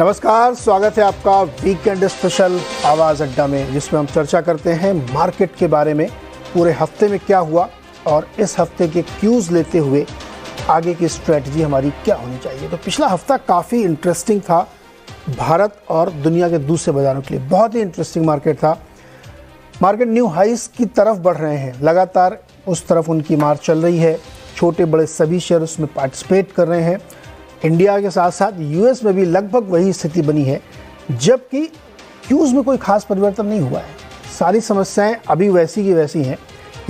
नमस्कार, स्वागत है आपका वीकेंड स्पेशल आवाज़ अड्डा में, जिसमें हम चर्चा करते हैं मार्केट के बारे में, पूरे हफ्ते में क्या हुआ और इस हफ्ते के क्यूज़ लेते हुए आगे की स्ट्रेटजी हमारी क्या होनी चाहिए। तो पिछला हफ्ता काफ़ी इंटरेस्टिंग था भारत और दुनिया के दूसरे बाज़ारों के लिए। बहुत ही इंटरेस्टिंग मार्केट था। मार्केट न्यू हाइस की तरफ बढ़ रहे हैं, लगातार उस तरफ उनकी मार्च चल रही है। छोटे बड़े सभी शेयर उसमें पार्टिसिपेट कर रहे हैं। इंडिया के साथ साथ यूएस में भी लगभग वही स्थिति बनी है, जबकि क्यूज़ में कोई खास परिवर्तन नहीं हुआ है। सारी समस्याएं अभी वैसी की वैसी हैं।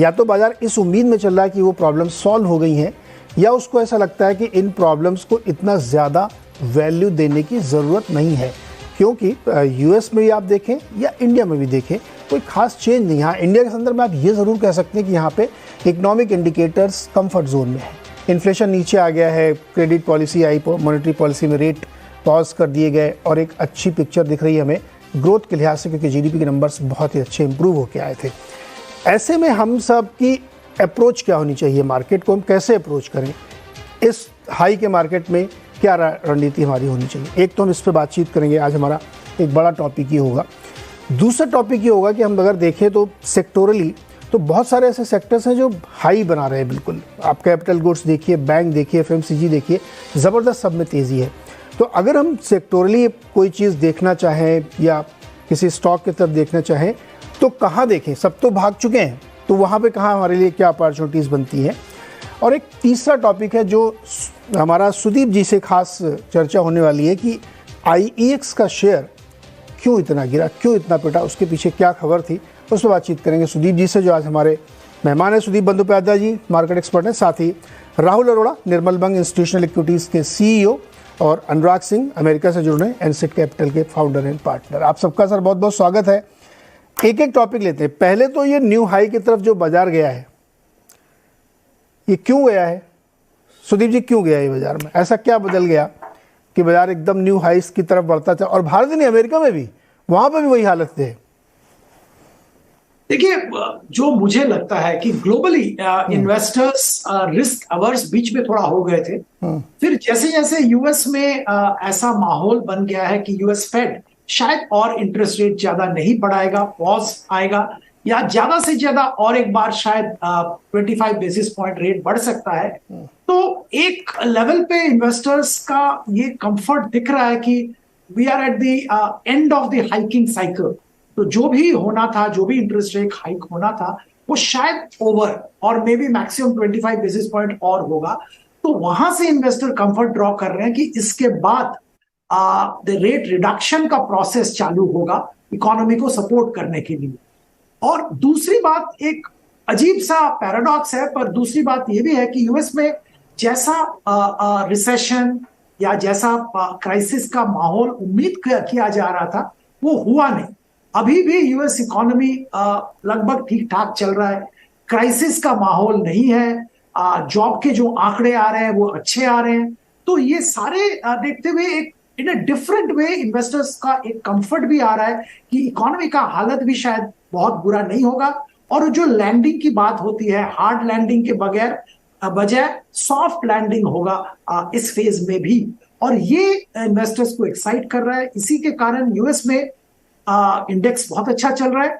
या तो बाजार इस उम्मीद में चल रहा है कि वो प्रॉब्लम सॉल्व हो गई हैं, या उसको ऐसा लगता है कि इन प्रॉब्लम्स को इतना ज़्यादा वैल्यू देने की ज़रूरत नहीं है, क्योंकि यूएस में भी आप देखें या इंडिया में भी देखें कोई खास चेंज नहीं। हाँ, इंडिया के संदर्भ में आप ये ज़रूर कह सकते हैं कि यहाँ पे इकोनॉमिक इंडिकेटर्स कंफर्ट जोन में है। इन्फ्लेशन नीचे आ गया है, क्रेडिट पॉलिसी आई, मॉनेटरी पॉलिसी में रेट पॉज कर दिए गए और एक अच्छी पिक्चर दिख रही है हमें ग्रोथ के लिहाज से, क्योंकि जीडीपी के नंबर्स बहुत ही अच्छे इंप्रूव होकर आए थे। ऐसे में हम सब की अप्रोच क्या होनी चाहिए, मार्केट को हम कैसे अप्रोच करें, इस हाई के मार्केट में क्या रणनीति हमारी होनी चाहिए। एक तो हम इस पर बातचीत करेंगे, आज हमारा एक बड़ा टॉपिक ही होगा। दूसरा टॉपिक ये होगा कि हम अगर देखें तो सेक्टोरली तो बहुत सारे ऐसे सेक्टर्स हैं जो हाई बना रहे हैं। बिल्कुल, आप कैपिटल गुड्स देखिए, बैंक देखिए, एफएमसीजी देखिए, ज़बरदस्त सब में तेज़ी है। तो अगर हम सेक्टोरली कोई चीज़ देखना चाहें या किसी स्टॉक की तरफ देखना चाहें तो कहाँ देखें? सब तो भाग चुके हैं, तो वहाँ पे कहाँ हमारे लिए क्या अपॉर्चुनिटीज़ बनती हैं। और एक तीसरा टॉपिक है जो हमारा सुदीप जी से खास चर्चा होने वाली है कि आईईएक्स का शेयर क्यों इतना गिरा, क्यों इतना पिटा, उसके पीछे क्या खबर थी, उस पर बातचीत करेंगे सुदीप जी से, जो आज हमारे मेहमान हैं। सुदीप बंदोपाध्याय जी मार्केट एक्सपर्ट हैं, साथ ही राहुल अरोड़ा निर्मल बंग इंस्टीट्यूशनल इक्विटीज़ के सीईओ और अनुराग सिंह अमेरिका से जुड़े हैं, एनसेट कैपिटल के फाउंडर एंड पार्टनर। आप सबका सर बहुत बहुत स्वागत है। एक एक टॉपिक लेते हैं। पहले तो ये न्यू हाई की तरफ जो बाजार गया है, ये क्यों गया है सुदीप जी? क्यों गया ये बाजार में? ऐसा क्या बदल गया कि बाजार एकदम न्यू हाइस की तरफ बढ़ता था? और भारत नहीं, अमेरिका में भी, वहां पर भी वही हालत थे। देखिए, जो मुझे लगता है कि ग्लोबली इन्वेस्टर्स रिस्क अवर्स बीच में थोड़ा हो गए थे। फिर जैसे जैसे यूएस में ऐसा माहौल बन गया है कि यूएस फेड शायद और इंटरेस्ट रेट ज्यादा नहीं बढ़ाएगा, पॉज आएगा, या ज्यादा से ज्यादा और एक बार शायद 25 बेसिस पॉइंट रेट बढ़ सकता है। तो एक लेवल पे इन्वेस्टर्स का ये कंफर्ट दिख रहा है कि we are at the end of the hiking cycle. तो जो भी होना था, जो भी इंटरेस्ट रेट हाइक होना था, वो शायद ओवर और may be maximum 25 basis point और होगा। तो वहां से इन्वेस्टर कंफर्ट ड्रॉ कर रहे हैं कि इसके बाद द रेट रिडक्शन का प्रोसेस चालू होगा इकोनॉमी को सपोर्ट करने के लिए। और दूसरी बात, एक अजीब सा पैराडॉक्स है, पर दूसरी बात यह भी है कि यूएस में जैसा रिसेशन या जैसा क्राइसिस का माहौल उम्मीद किया जा रहा था, वो हुआ नहीं। अभी भी यूएस इकोनॉमी लगभग ठीक ठाक चल रहा है, क्राइसिस का माहौल नहीं है, जॉब के जो आंकड़े आ रहे हैं वो अच्छे आ रहे हैं। तो ये सारे देखते हुए एक इन अ डिफरेंट वे इन्वेस्टर्स का एक कंफर्ट भी आ रहा है कि इकोनॉमी का हालत भी शायद बहुत बुरा नहीं होगा। और जो लैंडिंग की बात होती है, हार्ड लैंडिंग के बजाय सॉफ्ट लैंडिंग होगा इस फेज में भी, और ये इन्वेस्टर्स को एक्साइट कर रहा है। इसी के कारण यूएस में इंडेक्स बहुत अच्छा चल रहा है,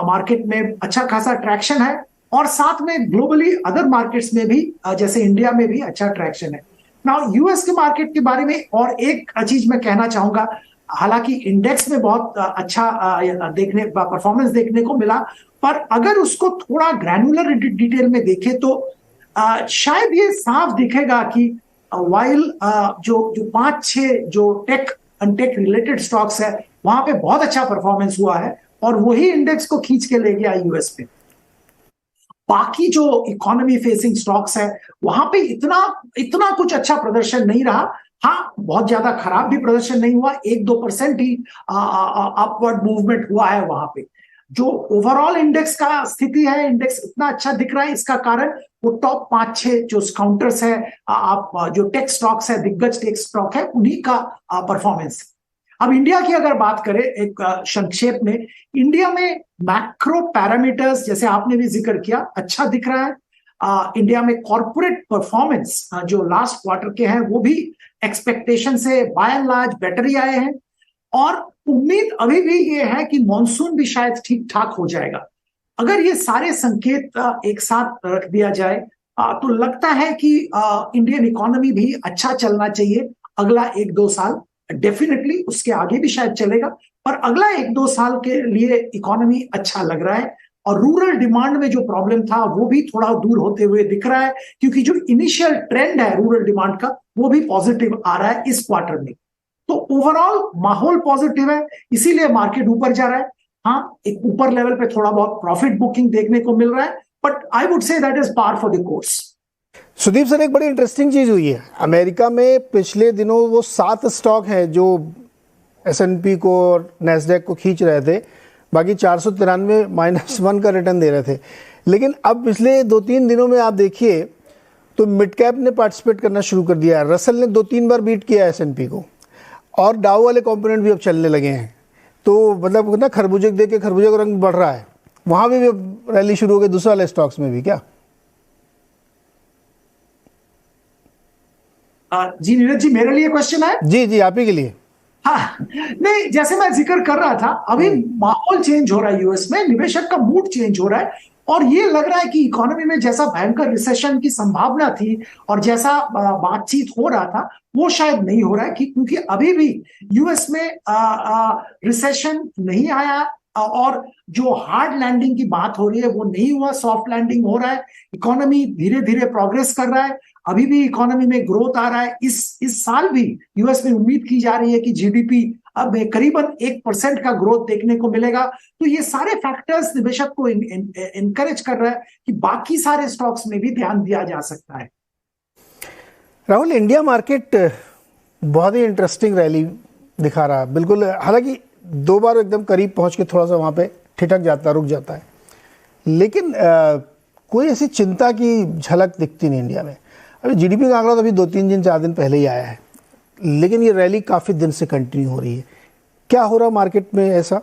मार्केट में अच्छा खासा ट्रैक्शन है, और साथ में ग्लोबली अदर मार्केट्स में भी जैसे इंडिया में भी अच्छा ट्रैक्शन है। नाउ यूएस के मार्केट के बारे में और एक चीज मैं कहना चाहूंगा, हालांकि इंडेक्स में बहुत अच्छा परफॉर्मेंस देखने को मिला, पर अगर उसको थोड़ा ग्रैन्युलर डिटेल में देखें तो शायद ये साफ दिखेगा कि वाइल जो 5-6 जो टेक रिलेटेड स्टॉक्स है, वहां पे बहुत अच्छा परफॉर्मेंस हुआ है और वही इंडेक्स को खींच के ले गया यूएस पे। बाकी जो इकोनॉमी फेसिंग स्टॉक्स है, वहां पे इतना कुछ अच्छा प्रदर्शन नहीं रहा। हाँ, बहुत ज्यादा खराब भी प्रदर्शन नहीं हुआ, 1-2% ही अपवर्ड मूवमेंट हुआ है वहां पे। जो ओवरऑल इंडेक्स का स्थिति है, इंडेक्स इतना अच्छा दिख रहा है, इसका कारण वो टॉप 5-6 जो काउंटर्स है, आप जो टेक स्टॉक्स है, दिग्गज टेक स्टॉक है, उन्हीं का परफॉर्मेंस। अब इंडिया की अगर बात करें एक संक्षेप में, इंडिया में मैक्रो पैरामीटर्स जैसे आपने भी जिक्र किया अच्छा दिख रहा है। इंडिया में कॉर्पोरेट परफॉर्मेंस जो लास्ट क्वार्टर के हैं वो भी एक्सपेक्टेशन से बाय एंड लार्ज बेटर ही आए हैं। और उम्मीद अभी भी ये है कि मॉनसून भी शायद ठीक ठाक हो जाएगा। अगर ये सारे संकेत एक साथ रख दिया जाए तो लगता है कि इंडियन इकोनॉमी भी अच्छा चलना चाहिए अगला 1-2 साल। डेफिनेटली उसके आगे भी शायद चलेगा, पर अगला 1-2 साल के लिए इकोनॉमी अच्छा लग रहा है। और रूरल डिमांड में जो प्रॉब्लम था वो भी थोड़ा दूर होते हुए दिख रहा है, क्योंकि जो इनिशियल ट्रेंड है रूरल डिमांड का वो भी पॉजिटिव आ रहा है इस क्वार्टर में। तो ओवरऑल माहौल पॉजिटिव है, इसीलिए मार्केट ऊपर जा रहा है। हाँ, एक ऊपर लेवल पे थोड़ा बहुत प्रॉफिट बुकिंग देखने को मिल रहा है, but I would say that is par for the course. Sudeep sir, एक बड़ी इंटरेस्टिंग चीज हुई है अमेरिका में पिछले दिनों। वो 7 स्टॉक हैं जो S&P को और नैस्डैक को खींच रहे थे, बाकी 493 -1 का रिटर्न दे रहे थे। लेकिन अब पिछले 2-3 दिनों में आप देखिए तो मिड कैप ने पार्टिसिपेट करना शुरू कर दिया है। रसल ने 2-3 बार बीट किया S&P को, और डाउ वाले कंपोनेंट भी अब चलने लगे हैं। तो मतलब ना, खरबूजे देख के खरबूजे का रंग बढ़ रहा है, वहां भी रैली शुरू हो गई दूसरे वाले स्टॉक्स में भी। क्या जी नीरज जी, मेरे लिए क्वेश्चन है? जी जी, आप ही के लिए। हाँ, नहीं, जैसे मैं जिक्र कर रहा था, अभी माहौल चेंज हो रहा है यूएस में, निवेशक का मूड चेंज हो रहा है, और ये लग रहा है कि इकोनॉमी में जैसा भयंकर रिसेशन की संभावना थी और जैसा बातचीत हो रहा था वो शायद नहीं हो रहा है, क्योंकि अभी भी यूएस में रिसेशन नहीं आया, और जो हार्ड लैंडिंग की बात हो रही है वो नहीं हुआ, सॉफ्ट लैंडिंग हो रहा है। इकोनॉमी धीरे धीरे प्रोग्रेस कर रहा है, अभी भी इकोनॉमी में ग्रोथ आ रहा है। इस साल भी यूएस में उम्मीद की जा रही है कि जीडीपी अब करीबन 1% का ग्रोथ देखने को मिलेगा। तो ये सारे फैक्टर्स निवेशक को इनकरेज कर रहा है कि बाकी सारे स्टॉक्स में भी ध्यान दिया जा सकता है। राहुल, इंडिया मार्केट बहुत ही इंटरेस्टिंग रैली दिखा रहा है बिल्कुल। हालांकि 2 बार एकदम करीब पहुंच के थोड़ा सा वहां पे ठिठक जाता, रुक जाता है, लेकिन कोई ऐसी चिंता की झलक दिखती नहीं इंडिया में। अभी जीडीपी का आंकड़ा तो अभी 2-3 दिन 4 दिन पहले ही आया है, लेकिन ये रैली काफ़ी दिन से कंटिन्यू हो रही है। क्या हो रहा मार्केट में ऐसा?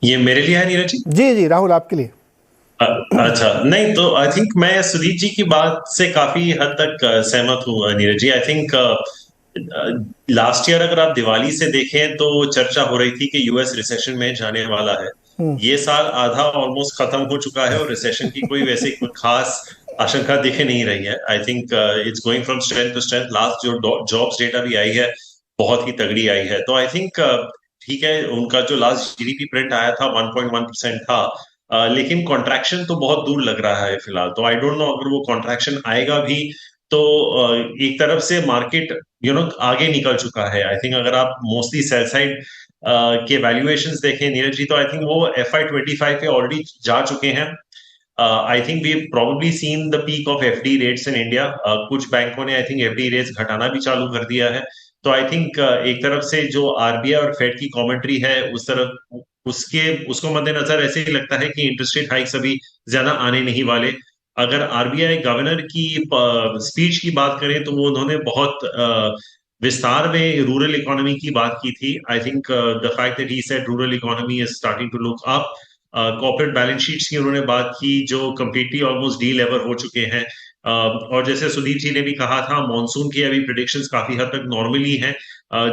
ये मेरे लिए है नीरज जी? जी जी राहुल, आपके लिए। अच्छा, नहीं तो आई थिंक मैं सुदीप जी की बात से काफी हद तक सहमत हूँ Neeraj ji. I think last year अगर आप दिवाली से देखें तो चर्चा हो रही थी कि यूएस रिसेशन में जाने वाला है। ये साल आधा ऑलमोस्ट खत्म हो चुका है और रिसेशन की कोई वैसे खास आशंका दिखे नहीं रही है। I think it's going from strength to strength. Last जो जॉब्स डेटा भी आई है बहुत ही तगड़ी आई है। तो आई थिंक ठीक है, उनका जो लास्ट जीडीपी प्रिंट आया था 1.1% था, लेकिन कॉन्ट्रैक्शन तो बहुत दूर लग रहा है फिलहाल। तो आई डोंट नो अगर वो कॉन्ट्रैक्शन आएगा भी तो एक तरफ से मार्केट आगे निकल चुका है। आई थिंक अगर आप मोस्टली सेल साइड के वैल्यूएशंस देखें नीरज जी, तो आई थिंक वो FY25 पे ऑलरेडी जा चुके हैं। I think we probably seen the peak of FD rates in India. कुछ बैंकों ने आई थिंक एफडी रेट्स घटाना भी चालू कर दिया है। तो आई थिंक एक तरफ से जो आरबीआई और फेड की कमेंट्री है उस तरफ उसको मद्देनजर ऐसे ही लगता है कि इंटरेस्ट रेट हाइक्स अभी ज्यादा आने नहीं वाले। अगर आरबीआई गवर्नर की स्पीच की बात करें तो वो उन्होंने बहुत विस्तार में रूरल इकोनॉमी की बात की थी। I think the fact that he said rural economy is starting to look up. Corporate balance sheets की उन्होंने बात की जो कंप्लीटली ऑलमोस्ट डी लेवर हो चुके हैं। और जैसे सुदीप जी ने भी कहा था, मॉनसून की अभी प्रिडिक्शंस काफी हद तक नॉर्मली हैं।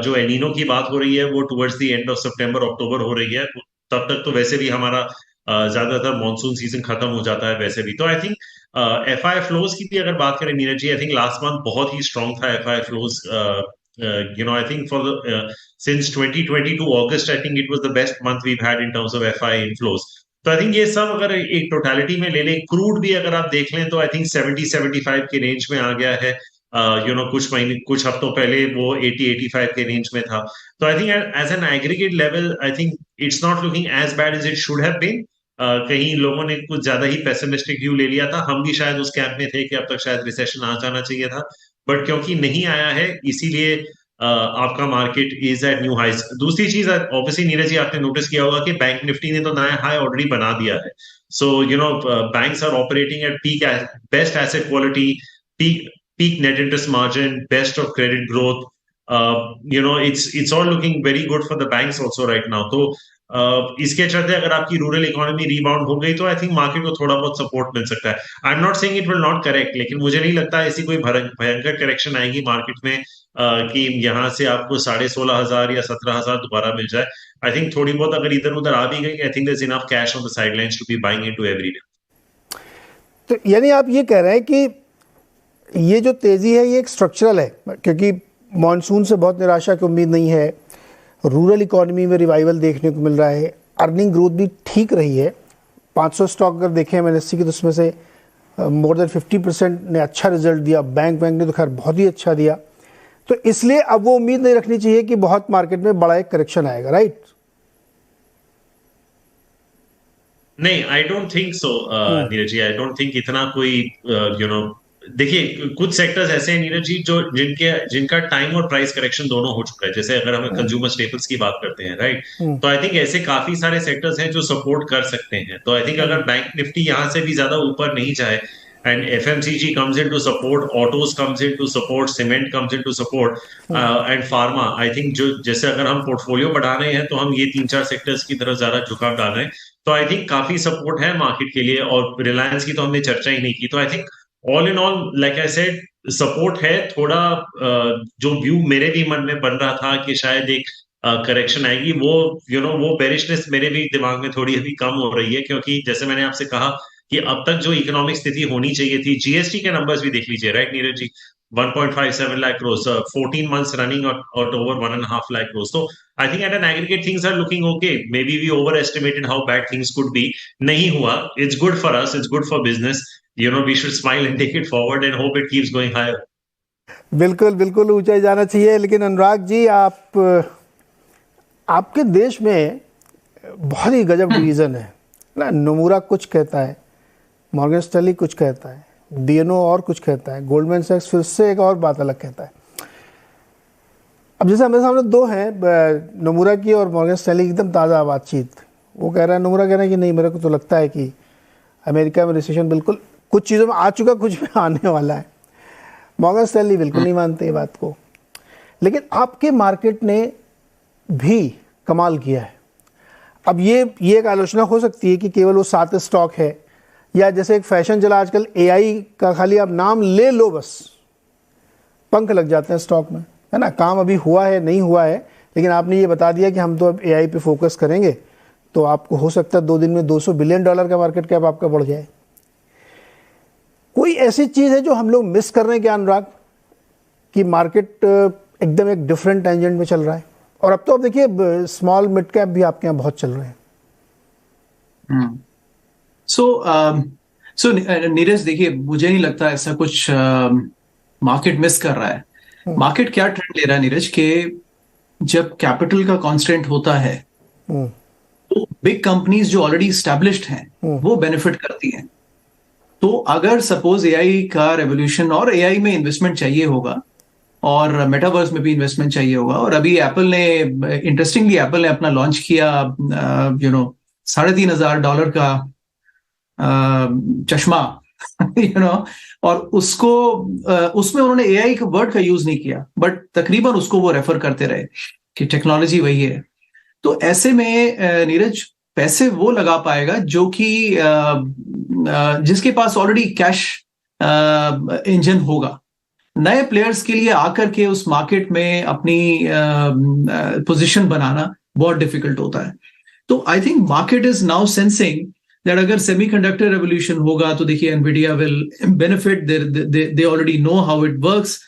जो एलिनो की बात हो रही है वो टुवर्ड्स द एंड ऑफ सितंबर अक्टूबर हो रही है। तब तक तो वैसे भी हमारा ज्यादातर मॉनसून सीजन खत्म हो जाता है वैसे भी। तो आई थिंक एफआई फ्लोज की भी अगर बात करें Neeraj ji, I think last month बहुत ही स्ट्रॉन्ग था FI flows. I think for since 2022 August, I think it was the best month we've had in terms of FI inflows. तो आई थिंक ये सब अगर एक टोटलिटी में ले लें, क्रूड भी अगर आप देख लें तो आई थिंक 70-75 के रेंज में आ गया है। कुछ हफ्तों पहले वो 80-85 के रेंज में था। तो I think as an aggregate level I think it's not looking as bad as it should have been. कहीं लोगों ने कुछ ज्यादा ही पेसिमिस्टिक व्यू ले लिया था। हम भी शायद उस कैंप में थे कि अब तक शायद रिसेशन आ जाना चाहिए था, बट क्योंकि नहीं आया है इसीलिए आपका market is at new highs. दूसरी चीज ऑब्वियसली नीरज जी आपने नोटिस किया होगा कि बैंक निफ्टी ने तो नया हाई ऑलरेडी बना दिया है। So banks are operating at peak best asset quality, peak net interest margin, best of credit growth. It's all looking very good for the banks also right now. तो इसके चलते अगर आपकी रूरल इकोनॉमी रिबाउंड हो गई तो I think market को थोड़ा बहुत सपोर्ट मिल सकता है। I am not saying it will not correct, लेकिन मुझे नहीं लगता ऐसी कोई भयंकर करेक्शन आएगी मार्केट में कि यहाँ से आपको 16,500 या 17,000 दोबारा मिल जाए। आई थिंक थोड़ी बहुत अगर इधर उधर आ भी गई, I think there is enough cash on the sidelines to be buying into every day. तो यानी आप ये कह रहे हैं कि ये जो तेज़ी है ये एक स्ट्रक्चरल है, क्योंकि मॉनसून से बहुत निराशा की उम्मीद नहीं है, रूरल इकोनॉमी में रिवाइवल देखने को मिल रहा है, अर्निंग ग्रोथ भी ठीक रही है। 500 स्टॉक अगर देखें एमएनएससी की तो उसमें से मोर देन 50% ने अच्छा रिजल्ट दिया। बैंक ने तो खैर बहुत ही अच्छा दिया। तो इसलिए अब वो उम्मीद नहीं रखनी चाहिए कि बहुत मार्केट में बड़ा एक करेक्शन आएगा, राइट? नहीं, I don't think so Neeraj ji. I don't think इतना कोई देखिए कुछ सेक्टर्स ऐसे हैं नीरज जी जो जिनका टाइम और प्राइस करेक्शन दोनों हो चुका है। जैसे अगर हम कंज्यूमर स्टेपल्स की बात करते हैं, राइट, तो आई थिंक ऐसे काफी सारे सेक्टर्स हैं जो सपोर्ट कर सकते हैं। तो आई थिंक अगर बैंक निफ्टी यहां से भी ज्यादा ऊपर नहीं जाए and FMCG comes in to support, autos comes in to support, cement comes in to support, and pharma, I think जो जैसे अगर हम पोर्टफोलियो बढ़ा रहे हैं तो हम ये 3-4 सेक्टर्स की तरफ ज्यादा झुकाव डाल रहे हैं, तो आई थिंक काफी सपोर्ट है मार्केट के लिए। और रिलायंस की तो हमने चर्चा ही नहीं की। तो I think all in all like I said support है। थोड़ा जो व्यू मेरे भी मन में बन रहा था कि शायद एक करेक्शन आएगी, वो वो बेरिशनेस मेरे भी दिमाग में थोड़ी अभी कम हो रही है, क्योंकि जैसे मैंने आपसे कहा कि अब तक जो इकोनॉमिक स्थिति होनी चाहिए थी, जीएसटी के नंबर्स भी देख लीजिए, right Neeraj ji, 1.57 lakh crore, 14 months running at over 1.5 lakh crores. So I think at an aggregate things are looking okay. Maybe we overestimated how bad things could be. नहीं हुआ. It's good for us. It's good for business. We should smile and take it forward and hope it keeps going higher. बिल्कुल बिल्कुल ऊंचाई जाना चाहिए। लेकिन अनुराग जी, आपके देश में बहुत ही गजब डिवीजन है ना। नोमुरा कुछ कहता है, मॉर्गन स्टैनली कुछ कहता है, बीएनओ और कुछ कहता है, गोल्डमैन सैक्स फिर से एक और बात अलग कहता है। अब जैसे हमारे सामने दो हैं, नोमुरा की और मॉर्गन स्टैनली की एकदम ताज़ा बातचीत। वो कह रहा है, नोमुरा कह रहा है कि नहीं, मेरे को तो लगता है कि अमेरिका में रिसेशन बिल्कुल कुछ चीज़ों में आ चुका, कुछ में आने वाला है। मॉर्गन स्टैनली बिल्कुल नहीं मानते ये बात को। लेकिन आपके मार्केट ने भी कमाल किया है। अब ये एक आलोचना हो सकती है कि केवल वो 7 स्टॉक है, या जैसे एक फैशन चला आजकल एआई का, खाली आप नाम ले लो बस पंख लग जाते हैं स्टॉक में, है ना। काम अभी हुआ है नहीं हुआ है, लेकिन आपने ये बता दिया कि हम तो अब एआई पे फोकस करेंगे, तो आपको हो सकता है 2 दिन में $200 बिलियन का मार्केट कैप आपका बढ़ जाए। कोई ऐसी चीज़ है जो हम लोग मिस कर रहे हैं क्या अनुराग, कि मार्केट एकदम एक डिफरेंट टेंजेंट में चल रहा है? और अब तो अब देखिए स्मॉल मिड कैप भी आपके यहाँ बहुत चल रहे हैं। सो नीरज, देखिए मुझे नहीं लगता ऐसा कुछ मार्केट मिस कर रहा है। मार्केट क्या ट्रेंड ले रहा है नीरज, कि जब कैपिटल का कॉन्स्टेंट होता है तो बिग कंपनीज जो ऑलरेडी स्टैब्लिश्ड हैं वो बेनिफिट करती हैं। तो अगर सपोज एआई का रेवोल्यूशन, और एआई में इन्वेस्टमेंट चाहिए होगा और मेटावर्स में भी इन्वेस्टमेंट चाहिए होगा, और अभी एप्पल ने, इंटरेस्टिंगली एप्पल ने अपना लॉन्च किया $3,500 का चश्मा और उसको उसमें उन्होंने एआई का वर्ड का यूज नहीं किया, बट तकरीबन उसको वो रेफर करते रहे कि टेक्नोलॉजी वही है। तो ऐसे में नीरज पैसे वो लगा पाएगा जो कि जिसके पास ऑलरेडी कैश इंजन होगा। नए प्लेयर्स के लिए आकर के उस मार्केट में अपनी पोजीशन बनाना बहुत डिफिकल्ट होता है। तो I think market is now sensing that अगर सेमीकंडक्टर रेवोल्यूशन होगा तो देखिए Nvidia will benefit, they already know how it works,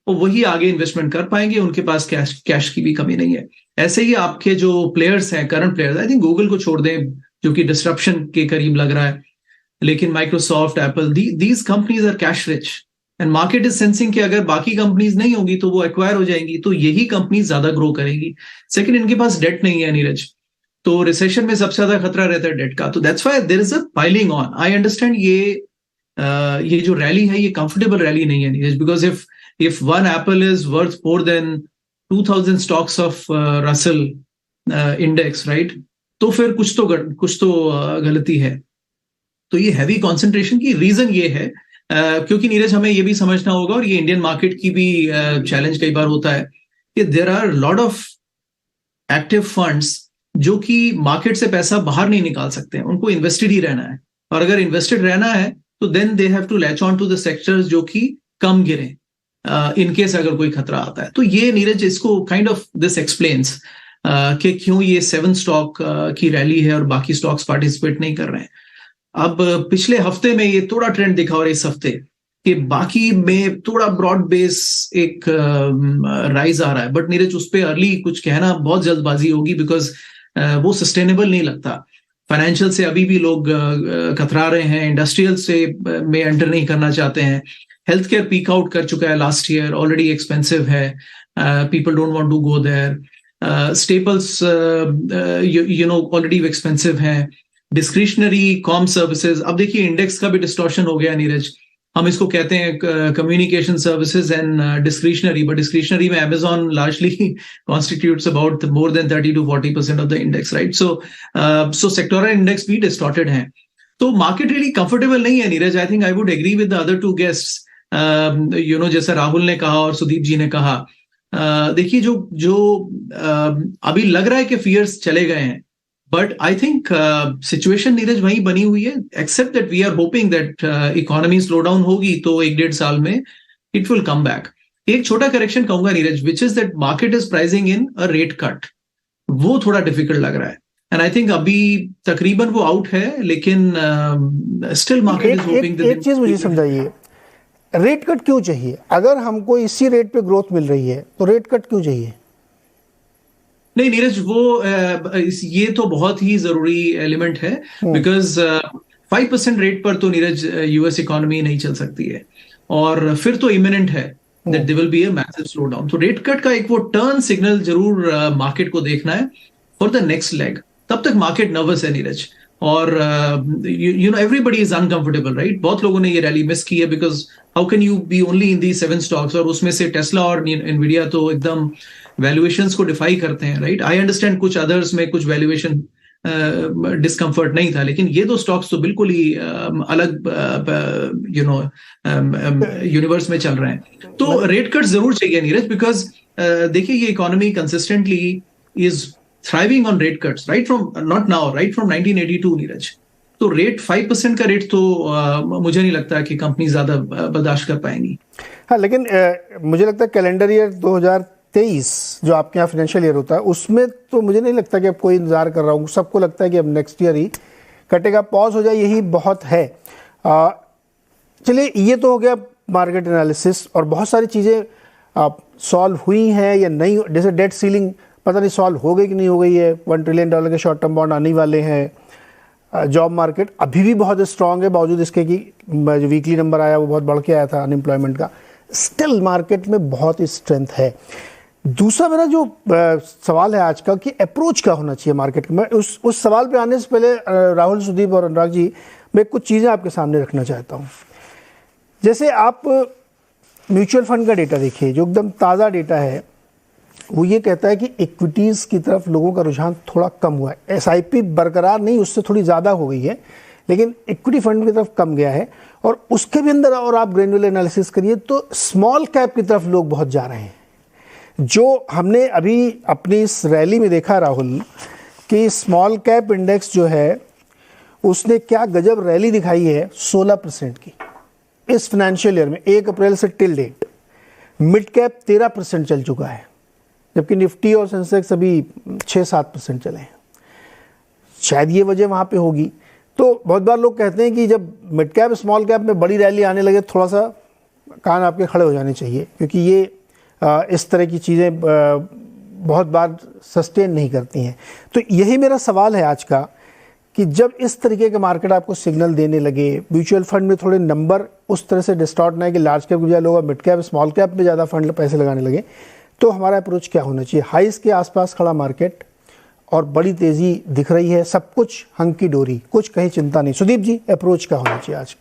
और वही आगे इन्वेस्टमेंट कर पाएंगे, उनके पास कैश की भी कमी नहीं है। ऐसे ही आपके जो प्लेयर्स हैं, current players, I think Google को छोड़ दें जो कि डिस्ट्रप्शन के करीब लग रहा है, लेकिन Microsoft, Apple, these companies are cash rich and market is sensing कि अगर बाकी कंपनीज नहीं होंगी तो वो एक्वायर हो जाएंगी, तो यही कंपनीज ज्यादा ग्रो करेंगी। सेकंड, इनके पास डेट नहीं है नीरज, तो रिसेशन में सबसे ज्यादा खतरा रहता है डेट का, तो that's why there is a piling on. I understand ये जो रैली है ये कंफर्टेबल रैली नहीं है Neeraj, because if one Apple is worth more than 2000 stocks of Russell index, right, तो फिर कुछ तो गलती है। तो ये हैवी कॉन्सेंट्रेशन की रीजन ये है, क्योंकि नीरज हमें ये भी समझना होगा, और ये इंडियन मार्केट की भी चैलेंज कई बार होता है, कि there are lot of active funds जो कि मार्केट से पैसा बाहर नहीं निकाल सकते हैं, उनको इन्वेस्टेड ही रहना है, और अगर इन्वेस्टेड रहना है तो then they have to latch on to the sectors जो कि कम गिरे इन केस अगर कोई खतरा आता है। तो ये नीरज, इसको काइंड ऑफ दिस एक्सप्लेन्स कि क्यों ये 7 स्टॉक की रैली है और बाकी स्टॉक्स पार्टिसिपेट नहीं कर रहे हैं। अब पिछले हफ्ते में ये थोड़ा ट्रेंड दिखा, और इस हफ्ते कि बाकी में थोड़ा ब्रॉड बेस एक राइज आ रहा है, बट नीरज उस पर अर्ली कुछ कहना बहुत जल्दबाजी होगी, बिकॉज वो सस्टेनेबल नहीं लगता। फाइनेंशियल से अभी भी लोग कतरा रहे हैं, इंडस्ट्रियल से में एंटर नहीं करना चाहते हैं, हेल्थ केयर पीक आउट कर चुका है लास्ट ईयर, ऑलरेडी एक्सपेंसिव है, people don't want to go there, staples you know already expensive हैं, डिस्क्रिशनरी कॉम सर्विसेज। अब देखिए इंडेक्स का भी डिस्टॉर्शन हो गया नीरज, हम इसको कहते हैं communication services and discretionary, but discretionary में Amazon largely constitutes about more than 30 to 40% of the index, right? So sectoral index भी distorted हैं, तो मार्केट really comfortable नहीं है Neeraj. I think I would agree with the other two guests, जैसा राहुल ने कहा और सुदीप जी ने कहा। देखिए जो अभी लग रहा है कि फियर्स चले गए हैं, but I think situation Neeraj वहीं बनी हुई है, except that we are hoping that economy slow down होगी तो 1-1.5 साल में इट विल कम बैक। एक छोटा करेक्शन कहूंगा Neeraj, which is that market is pricing in a rate cut, वो थोड़ा डिफिकल्ट लग रहा है, एंड आई थिंक अभी तकरीबन वो आउट है, लेकिन स्टिल मार्केट इज होपिंग। एक चीज मुझे समझाइए, रेट कट क्यों चाहिए? अगर हमको इसी रेट पे ग्रोथ मिल रही है तो रेट कट क्यों चाहिए? नहीं नीरज, वो ये तो बहुत ही जरूरी एलिमेंट है, बिकॉज 5% रेट पर तो नीरज यूएस इकोनॉमी नहीं चल सकती है, और फिर तो इमिनेंट है that there will be a massive slow down. तो रेट कट का एक वो टर्न सिग्नल जरूर मार्केट को देखना है फॉर द नेक्स्ट लेग। तब तक मार्केट नर्वस है नीरज, और एवरीबडी इज अनकंफर्टेबल, राइट? बहुत लोगों ने ये रैली मिस की है, because how can you be only in the 7 stocks, और उसमें से टेस्ला और एनवीडिया तो एकदम वैल्यूएशंस को डिफाई करते हैं, राइट? आई अंडरस्टैंड कुछ अदर्स में कुछ वैल्यूएशन डिस्कंफर्ट नहीं था, लेकिन ये 2 स्टॉक्स तो बिल्कुल ही अलग यूनिवर्स में चल रहे हैं। तो रेट कट जरूर चाहिए नीरज, बिकॉज देखिए ये economy consistently is thriving on rate cuts right from not now, right from 1982 Neeraj. तो रेट 5% का रेट तो मुझे नहीं लगता कि कंपनी ज्यादा बर्दाश्त कर पाएंगी। हाँ, लेकिन मुझे लगता है कैलेंडर ईयर 2023 जो आपके यहाँ फाइनेंशियल ईयर होता है, उसमें तो मुझे नहीं लगता कि अब कोई इंतजार कर रहा हूँ। सबको लगता है कि अब नेक्स्ट ईयर ही कटेगा, पॉज हो जाए, यही बहुत है। चलिए, ये तो हो गया मार्केट एनालिसिस, और बहुत सारी चीज़ें सॉल्व हुई हैं या नहीं। जैसे डेट सीलिंग पता नहीं सॉल्व हो गई कि नहीं हो गई है, $1 ट्रिलियन के शॉर्ट टर्म बॉन्ड आने वाले हैं। जॉब मार्केट अभी भी बहुत स्ट्रांग है, बावजूद इसके कि जो वीकली नंबर आया वो बहुत बढ़ के आया था अनएम्प्लॉयमेंट का। स्टिल मार्केट में बहुत ही स्ट्रेंथ है। दूसरा मेरा जो सवाल है आज का कि अप्रोच क्या होना चाहिए मार्केट का, मैं उस सवाल पे आने से पहले राहुल, सुदीप और अनुराग जी, मैं कुछ चीज़ें आपके सामने रखना चाहता हूँ। जैसे आप म्यूचुअल फंड का डेटा देखिए, जो एकदम ताज़ा डेटा है, वो ये कहता है कि इक्विटीज़ की तरफ लोगों का रुझान थोड़ा कम हुआ है। एसआईपी बरकरार नहीं, उससे थोड़ी ज़्यादा हो गई है, लेकिन इक्विटी फंड की तरफ कम गया है। और उसके भी अंदर और आप ग्रेनुलर एनालिसिस करिए तो स्मॉल कैप की तरफ लोग बहुत जा रहे हैं। जो हमने अभी अपनी इस रैली में देखा राहुल, कि स्मॉल कैप इंडेक्स जो है उसने क्या गजब रैली दिखाई है, 16% की इस फाइनेंशियल ईयर में, 1 अप्रैल से टिल डेट। मिड कैप 13% चल चुका है, जबकि निफ्टी और सेंसेक्स अभी 6-7% चले हैं। शायद ये वजह वहाँ पे होगी। तो बहुत बार लोग कहते हैं कि जब मिड कैप स्मॉल कैप में बड़ी रैली आने लगे, थोड़ा सा कान आपके खड़े हो जाने चाहिए, क्योंकि ये इस तरह की चीज़ें बहुत बार सस्टेन नहीं करती हैं। तो यही मेरा सवाल है आज का, कि जब इस तरीके के मार्केट आपको सिग्नल देने लगे, म्यूचुअल फंड में थोड़े नंबर उस तरह से डिस्टॉर्ट ना है कि लार्ज कैप की बजाय लोग मिड कैप स्मॉल कैप में ज़्यादा फंड पैसे लगाने लगे, तो हमारा अप्रोच क्या होना चाहिए? हाइस के आसपास खड़ा मार्केट और बड़ी तेज़ी दिख रही है, सब कुछ हंकी डोरी, कुछ कहीं चिंता नहीं। सुदीप जी, अप्रोच क्या होना चाहिए आज?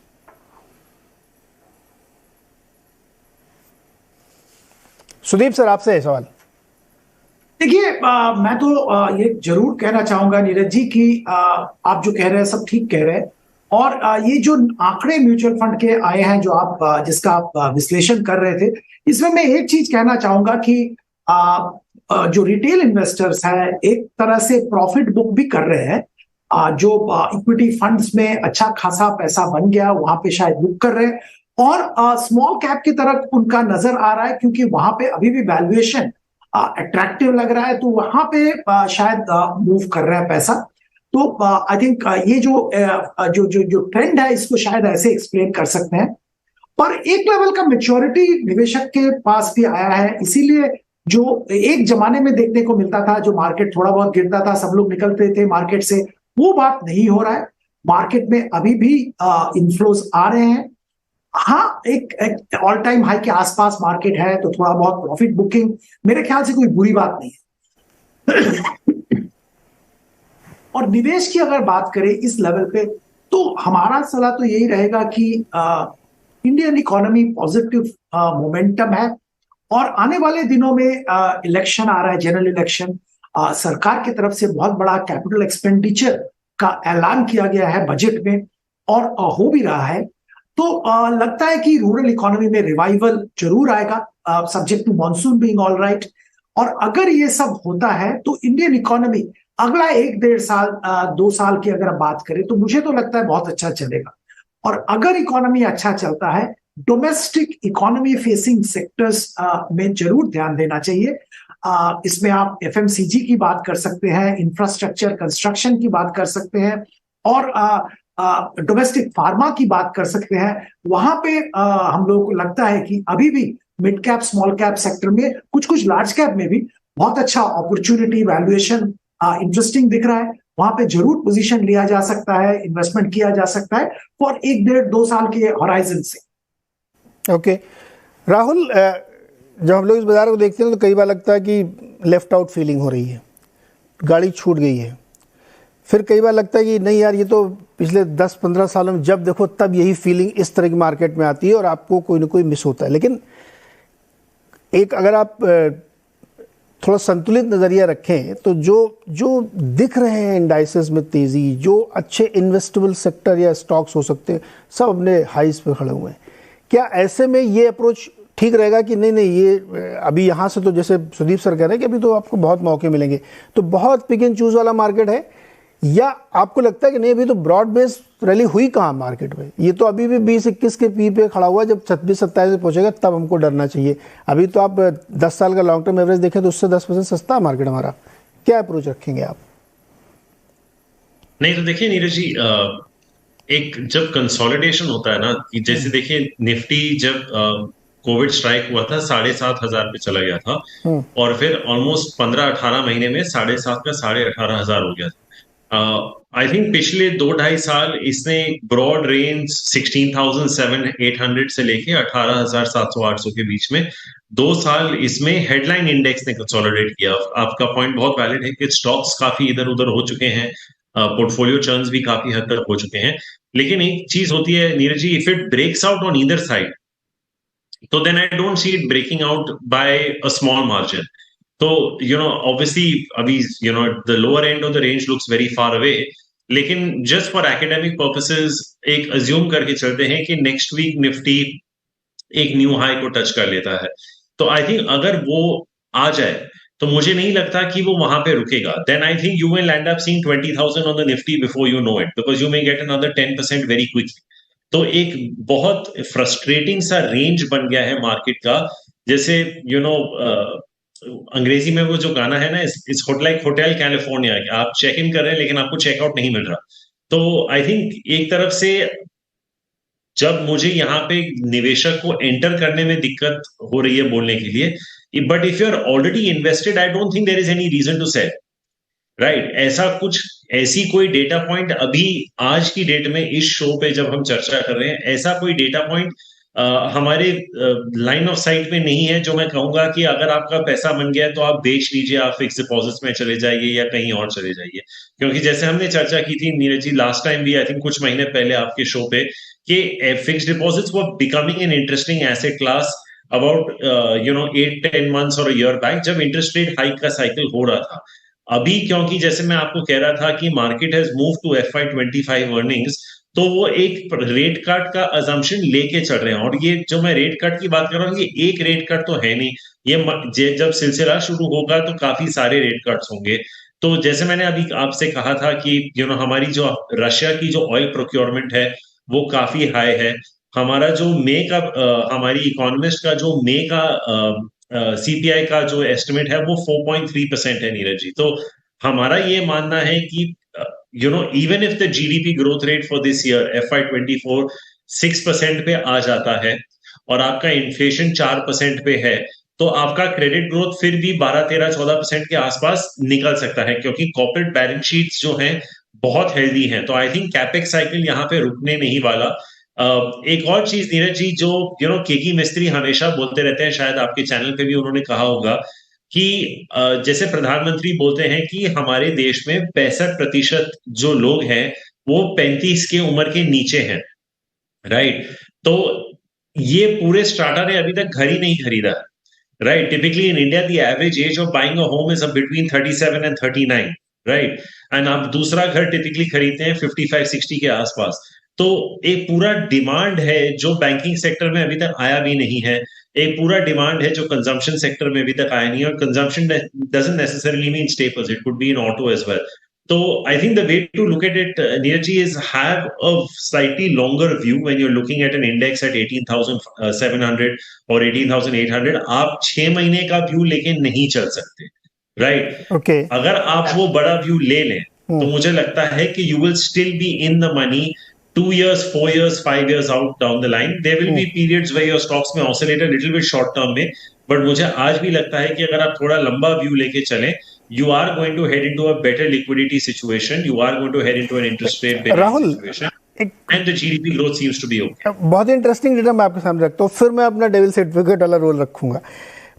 सुदीप सर, आपसे है सवाल। देखिए, मैं तो ये जरूर कहना चाहूंगा नीरज जी कि आप जो कह रहे हैं सब ठीक कह रहे हैं, और ये जो आंकड़े म्यूचुअल फंड के आए हैं, जो आप जिसका आप विश्लेषण कर रहे थे, इसमें मैं एक चीज कहना चाहूंगा कि जो रिटेल इन्वेस्टर्स हैं एक तरह से प्रॉफिट बुक भी कर रहे हैं। जो इक्विटी फंड्स में अच्छा खासा पैसा बन गया वहां पे शायद बुक कर रहे हैं, और स्मॉल कैप की तरफ उनका नजर आ रहा है क्योंकि वहां पे अभी भी वैल्यूएशन अट्रैक्टिव लग रहा है, तो वहां पे शायद मूव कर रहा है पैसा। तो आई थिंक ये जो ट्रेंड है इसको शायद ऐसे एक्सप्लेन कर सकते हैं। पर एक लेवल का मेच्योरिटी निवेशक के पास भी आया है, इसीलिए जो एक जमाने में देखने को मिलता था, जो मार्केट थोड़ा बहुत गिरता था सब लोग निकलते थे मार्केट से, वो बात नहीं हो रहा है। मार्केट में अभी भी इनफ्लोज आ रहे हैं। हाँ, एक ऑल टाइम हाई के आसपास मार्केट है, तो थोड़ा बहुत प्रॉफिट बुकिंग मेरे ख्याल से कोई बुरी बात नहीं है। और निवेश की अगर बात करें इस लेवल पे, तो हमारा सलाह तो यही रहेगा कि इंडियन इकोनॉमी पॉजिटिव मोमेंटम है, और आने वाले दिनों में इलेक्शन आ रहा है, जनरल इलेक्शन, सरकार की तरफ से बहुत बड़ा कैपिटल एक्सपेंडिचर का ऐलान किया गया है बजट में, और हो भी रहा है। तो लगता है कि रूरल इकोनॉमी में रिवाइवल जरूर आएगा, subject to monsoon being all right. और अगर ये सब होता है तो इंडियन इकोनॉमी अगला 1-1.5 साल 2 साल की अगर बात करें तो मुझे तो लगता है बहुत अच्छा चलेगा। और अगर इकोनॉमी अच्छा चलता है, डोमेस्टिक इकोनॉमी फेसिंग सेक्टर्स में जरूर ध्यान देना चाहिए। इसमें आप एफएमसीजी की बात कर सकते हैं, इंफ्रास्ट्रक्चर कंस्ट्रक्शन की बात कर सकते हैं, और डोमेस्टिक फार्मा की बात कर सकते हैं। वहां पे हम लोगों को लगता है कि अभी भी mid cap small cap sector में, कुछ लार्ज कैप में भी बहुत अच्छा अपॉर्चुनिटी, वैल्यूएशन इंटरेस्टिंग दिख रहा है। वहां पे जरूर पोजीशन लिया जा सकता है, इन्वेस्टमेंट किया जा सकता है फॉर 1-1.5-2 साल के होराइजन से। ओके राहुल, जब हम लोग इस बाजार को देखते हैं तो कई बार लगता है कि लेफ्ट आउट फीलिंग हो रही है, गाड़ी छूट गई है। फिर कई बार लगता है कि नहीं यार, ये तो पिछले 10-15 सालों में जब देखो तब यही फीलिंग इस तरह की मार्केट में आती है और आपको कोई ना कोई मिस होता है। लेकिन एक अगर आप थोड़ा संतुलित नज़रिया रखें तो जो दिख रहे हैं इंडाइसेस में तेज़ी, जो अच्छे इन्वेस्टेबल सेक्टर या स्टॉक्स हो सकते हैं, सब अपने हाइस पे खड़े हुए हैं। क्या ऐसे में ये अप्रोच ठीक रहेगा कि नहीं ये अभी यहाँ से तो जैसे सुदीप सर कह रहे हैं कि अभी तो आपको बहुत मौके मिलेंगे, तो बहुत पिक एंड चूज वाला मार्केट है, या आपको लगता है कि नहीं अभी तो ब्रॉड बेस रैली हुई कहाँ मार्केट में, ये तो अभी भी 20-21 के पी पे खड़ा हुआ, जब 26-27 पे पहुंचेगा तब हमको डरना चाहिए। अभी तो आप 10 साल का लॉन्ग टर्म एवरेज देखें तो उससे 10% सस्ता है मार्केट हमारा। क्या अप्रोच रखेंगे आप? नहीं तो देखिए नीरज जी, एक जब कंसोलिडेशन होता है ना, कि जैसे देखिए निफ्टी जब कोविड स्ट्राइक हुआ था 7,500 पे चला गया था, और फिर ऑलमोस्ट 15-18 महीने में 7,500 का 18,500 हो गया था। आई थिंक पिछले 2-2.5 साल इसने ब्रॉड रेंज 16,700-800 से लेके 18,700-800 के बीच में 2 साल इसमें हेडलाइन इंडेक्स ने कंसोलिडेट किया। आपका पॉइंट बहुत वैलिड है कि स्टॉक्स काफी इधर उधर हो चुके हैं, पोर्टफोलियो टर्न्स भी काफी हद तक हो चुके हैं। लेकिन एक चीज होती है Neeraj ji, if it breaks out on either side, तो then I don't see it breaking out by a small margin. तो ऑब्वियसली अभी the lower end of the range looks very far away, लेकिन जस्ट फॉर एकेडमिक पर्पसेस एक assume करके चलते हैं कि next week Nifty एक न्यू हाई को टच कर लेता है, तो आई थिंक अगर वो आ जाए तो मुझे नहीं लगता कि वो वहां पे रुकेगा। Then I think you will land up seeing 20,000 on the Nifty before you know it, because you may get another 10% very quickly. तो एक बहुत फ्रस्ट्रेटिंग सा रेंज बन गया है मार्केट का। जैसे अंग्रेजी में वो जो गाना है ना, इट्स लाइक होटल कैलिफोर्निया, आप चेक इन कर रहे हैं लेकिन आपको चेकआउट नहीं मिल रहा। तो आई थिंक एक तरफ से जब मुझे यहाँ पे निवेशक को एंटर करने में दिक्कत हो रही है बोलने के लिए, but if you are already invested, I don't think there is any reason to sell, right. ऐसी कोई डेटा पॉइंट अभी आज की डेट में इस शो पे जब हम चर्चा कर रहे हैं, ऐसा कोई डेटा पॉइंट हमारे लाइन ऑफ साइट में नहीं है जो मैं कहूंगा कि अगर आपका पैसा बन गया है तो आप बेच लीजिए, आप फिक्स डिपॉजिट्स में चले जाइए या कहीं और चले जाइए। क्योंकि जैसे हमने चर्चा की थी नीरज जी लास्ट टाइम भी, आई थिंक कुछ महीने पहले आपके शो पे, कि fix deposits were becoming an interesting asset class about 8-10 months और ईयर बैक, जब इंटरेस्ट रेट हाइक का साइकिल हो रहा था। अभी क्योंकि जैसे मैं आपको कह रहा था कि market has move to FY25 earnings, तो वो एक रेट कट का अजम्पशन लेके चल रहे हैं। और ये जो मैं रेट कट की बात कर रहा हूँ, ये एक रेट कट तो है नहीं, जब सिलसिला शुरू होगा तो काफी सारे रेट कट्स होंगे। तो जैसे मैंने अभी आपसे कहा था कि हमारी जो रशिया की जो ऑयल प्रोक्योरमेंट है वो काफी हाई है। हमारा जो मई का हमारी इकोनॉमिस्ट का जो मई का सीपीआई का जो एस्टिमेट है वो 4.3% है नीरज जी। तो हमारा ये मानना है कि even if the GDP growth rate for this year FY24 6% पे आ जाता है और आपका इन्फ्लेशन 4% पे है, तो आपका क्रेडिट ग्रोथ फिर भी 12-13-14% के आसपास निकल सकता है, क्योंकि कॉर्पोरेट बैलेंस शीट्स जो हैं बहुत हेल्दी हैं। तो आई थिंक कैपेक्स साइकिल यहाँ पे रुकने नहीं वाला। एक और चीज नीरज जी, जो केकी मिस्त्री हमेशा बोलते रहते हैं, शायद आपके चैनल पे भी उन्होंने कहा होगा कि जैसे प्रधानमंत्री बोलते हैं कि हमारे देश में 65% जो लोग हैं वो 35 के उम्र के नीचे हैं, राइट। तो ये पूरे स्ट्राटा ने अभी तक घर ही नहीं खरीदा, right. Typically in India the average age of buying a home is between 37 and 39, right. And आप दूसरा घर टिपिकली खरीदते हैं 55-60 के आसपास। तो एक पूरा डिमांड है जो बैंकिंग सेक्टर में अभी तक आया भी नहीं है, एक पूरा डिमांड है जो कंजम्पशन सेक्टर में अभी तक आया नहीं है। और consumption doesn't necessarily mean staples, it could be in auto as well. तो I think the way to look at it Neeraj ji is have a slightly longer view when you are looking at an index at 18,700 और 18,800। आप 6 महीने का view लेके नहीं चल सकते, right. Okay, अगर आप वो बड़ा व्यू ले लें तो मुझे लगता है कि you will still be in the money 2 years, 4 years, 5 years out down the line. There will be periods where your stocks may oscillate a little bit short term में, but मुझे आज भी लगता है कि अगर आप थोड़ा लंबा व्यू लेके चलें, you are going to head into a better liquidity situation. You are going to head into an interest rate bearing situation. And the GDP growth seems to be okay. बहुत इंटरेस्टिंग डेटा मैं आपके सामने रखता हूँ, फिर मैं अपना devil certificate वाला रोल रखूंगा।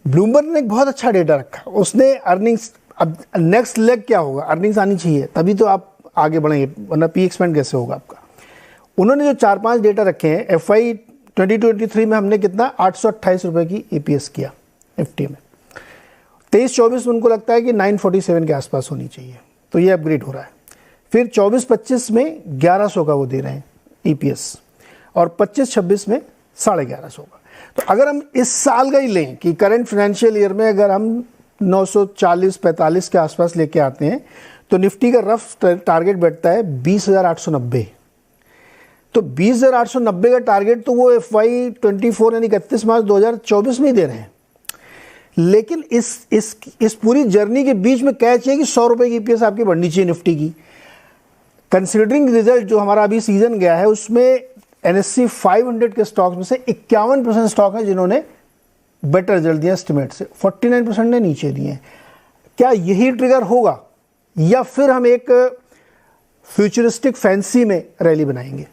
ब्लूमबर्ग ने एक बहुत अच्छा डेटा रखा, उसने अर्निंग्स, अब नेक्स्ट लेग क्या होगा, अर्निंग्स आनी चाहिए तभी तो आप आगे बढ़ेंगे, वरना पी एक्सपेंड कैसे होगा आपका। उन्होंने जो 4-5 डेटा रखे हैं, FY 2023 में हमने कितना 828 रुपये की EPS किया निफ्टी में, 23-24 में उनको लगता है कि 947 के आसपास होनी चाहिए, तो ये अपग्रेड हो रहा है। फिर 24-25 में 1100 का वो दे रहे हैं EPS, और 25-26 में 1150 का। तो अगर हम इस साल का ही लें कि करंट फाइनेंशियल ईयर में अगर हम 940-45 के आसपास लेके आते हैं, तो निफ्टी का रफ टारगेट बैठता है 20,890। तो 20,890 का टारगेट तो वो FY 24 यानी 31 मार्च 2024 में ही दे रहे हैं। लेकिन इस पूरी जर्नी के बीच में कैच है कि 100 रुपये की EPS आपकी बढ़नी चाहिए निफ्टी की। कंसिडरिंग रिजल्ट जो हमारा अभी सीजन गया है, उसमें NSE 500 के स्टॉक्स में से 51% स्टॉक है जिन्होंने बेटर रिजल्ट दिया एस्टिमेट से, 49% ने नीचे दिए। क्या यही ट्रिगर होगा या फिर हम एक फ्यूचरिस्टिक फैंसी में रैली बनाएंगे?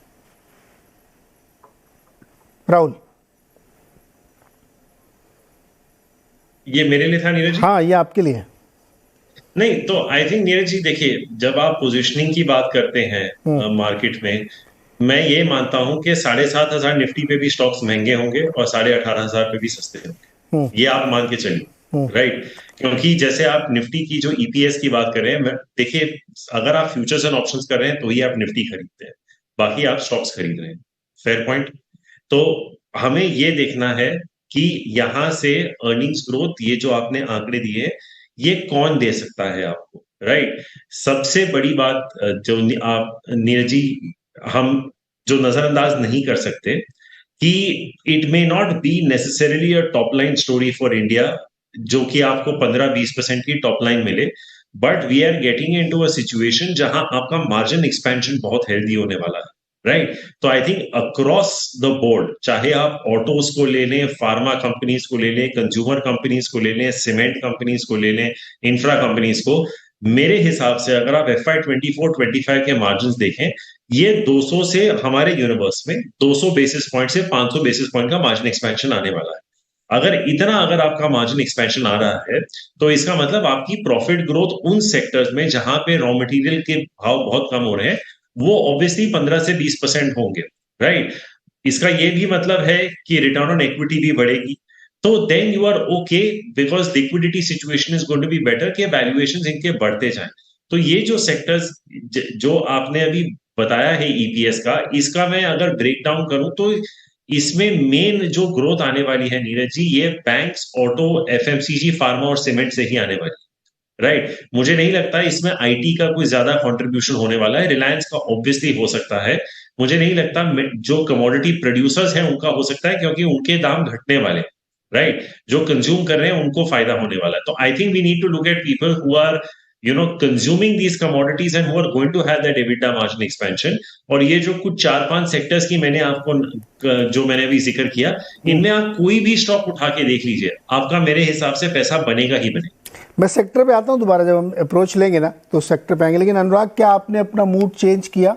राहुल, ये मेरे लिए था नीरज जी? हाँ, ये आपके लिए। नहीं, तो आई थिंक नीरज जी देखिए, जब आप पोजीशनिंग की बात करते हैं मार्केट में, मैं ये मानता हूं कि 7,500 निफ्टी पे भी स्टॉक्स महंगे होंगे और 18,500 पे भी सस्ते होंगे, ये आप मान के चलिए, राइट। क्योंकि जैसे आप निफ्टी की जो EPS की बात कर रहे हैं, देखिए अगर आप फ्यूचर्स एंड ऑप्शंस कर रहे हैं तो ही आप निफ्टी खरीदते हैं, बाकी आप स्टॉक्स खरीद रहे हैं, फेयर पॉइंट। तो हमें ये देखना है कि यहां से अर्निंग्स ग्रोथ, ये जो आपने आंकड़े दिए, ये कौन दे सकता है आपको, राइट। सबसे बड़ी बात जो आप नीरज जी, हम जो नजरअंदाज नहीं कर सकते कि it may not be necessarily a top line story for India जो कि आपको 15-20% की टॉप लाइन मिले, but we are getting into a situation जहां आपका मार्जिन एक्सपेंशन बहुत हेल्दी होने वाला है, राइट। तो I think across the board, चाहे आप ऑटोज को ले लें, फार्मा कंपनीज को ले लें, कंज्यूमर कंपनीज को ले लें, सीमेंट कंपनीज को ले लें, इंफ्रा कंपनीज को, मेरे हिसाब से अगर आप FY 24-25 के मार्जिन देखें, ये 200 से हमारे यूनिवर्स में 200 बेसिस पॉइंट से 500 बेसिस पॉइंट का मार्जिन एक्सपेंशन आने वाला है। अगर आपका मार्जिन एक्सपेंशन आ रहा है, तो इसका मतलब आपकी प्रॉफिट ग्रोथ उन सेक्टर्स में जहां पे रॉ मटेरियल के भाव बहुत कम हो रहे हैं, वो ऑब्वियसली 15 से 20% होंगे, राइट। इसका ये भी मतलब है कि रिटर्न ऑन इक्विटी भी बढ़ेगी, तो then you are okay, because liquidity situation is going to be better, कि वैल्यूएशंस इनके बढ़ते जाएं। तो ये जो सेक्टर्स जो आपने अभी बताया है ईपीएस का, इसका मैं अगर ब्रेक डाउन करूं तो इसमें मेन जो ग्रोथ आने वाली है नीरज जी, ये बैंक्स, ऑटो, एफएमसीजी, फार्मा और सीमेंट से ही आने वाली, राइट। मुझे नहीं लगता इसमें आईटी का कोई ज्यादा कंट्रीब्यूशन होने वाला है। रिलायंस का ऑब्वियसली हो सकता है, मुझे नहीं लगता जो कमोडिटी प्रोड्यूसर्स हैं उनका हो सकता है, क्योंकि उनके दाम घटने वाले, राइट। जो कंज्यूम कर रहे हैं उनको फायदा होने वाला है। तो I think we need to look at people who are consuming these commodities and who are going to have that EBITDA margin expansion। और ये जो कुछ 4-5 सेक्टर्स की मैंने आपको जो मैंने अभी जिक्र किया, इनमें आप कोई भी स्टॉक उठा के देख लीजिए, आपका मेरे हिसाब से पैसा बनेगा ही बनेगा। मैं सेक्टर पे आता हूँ दोबारा, जब हम अप्रोच लेंगे ना तो सेक्टर पे आएंगे। लेकिन अनुराग, क्या आपने अपना मूड चेंज किया?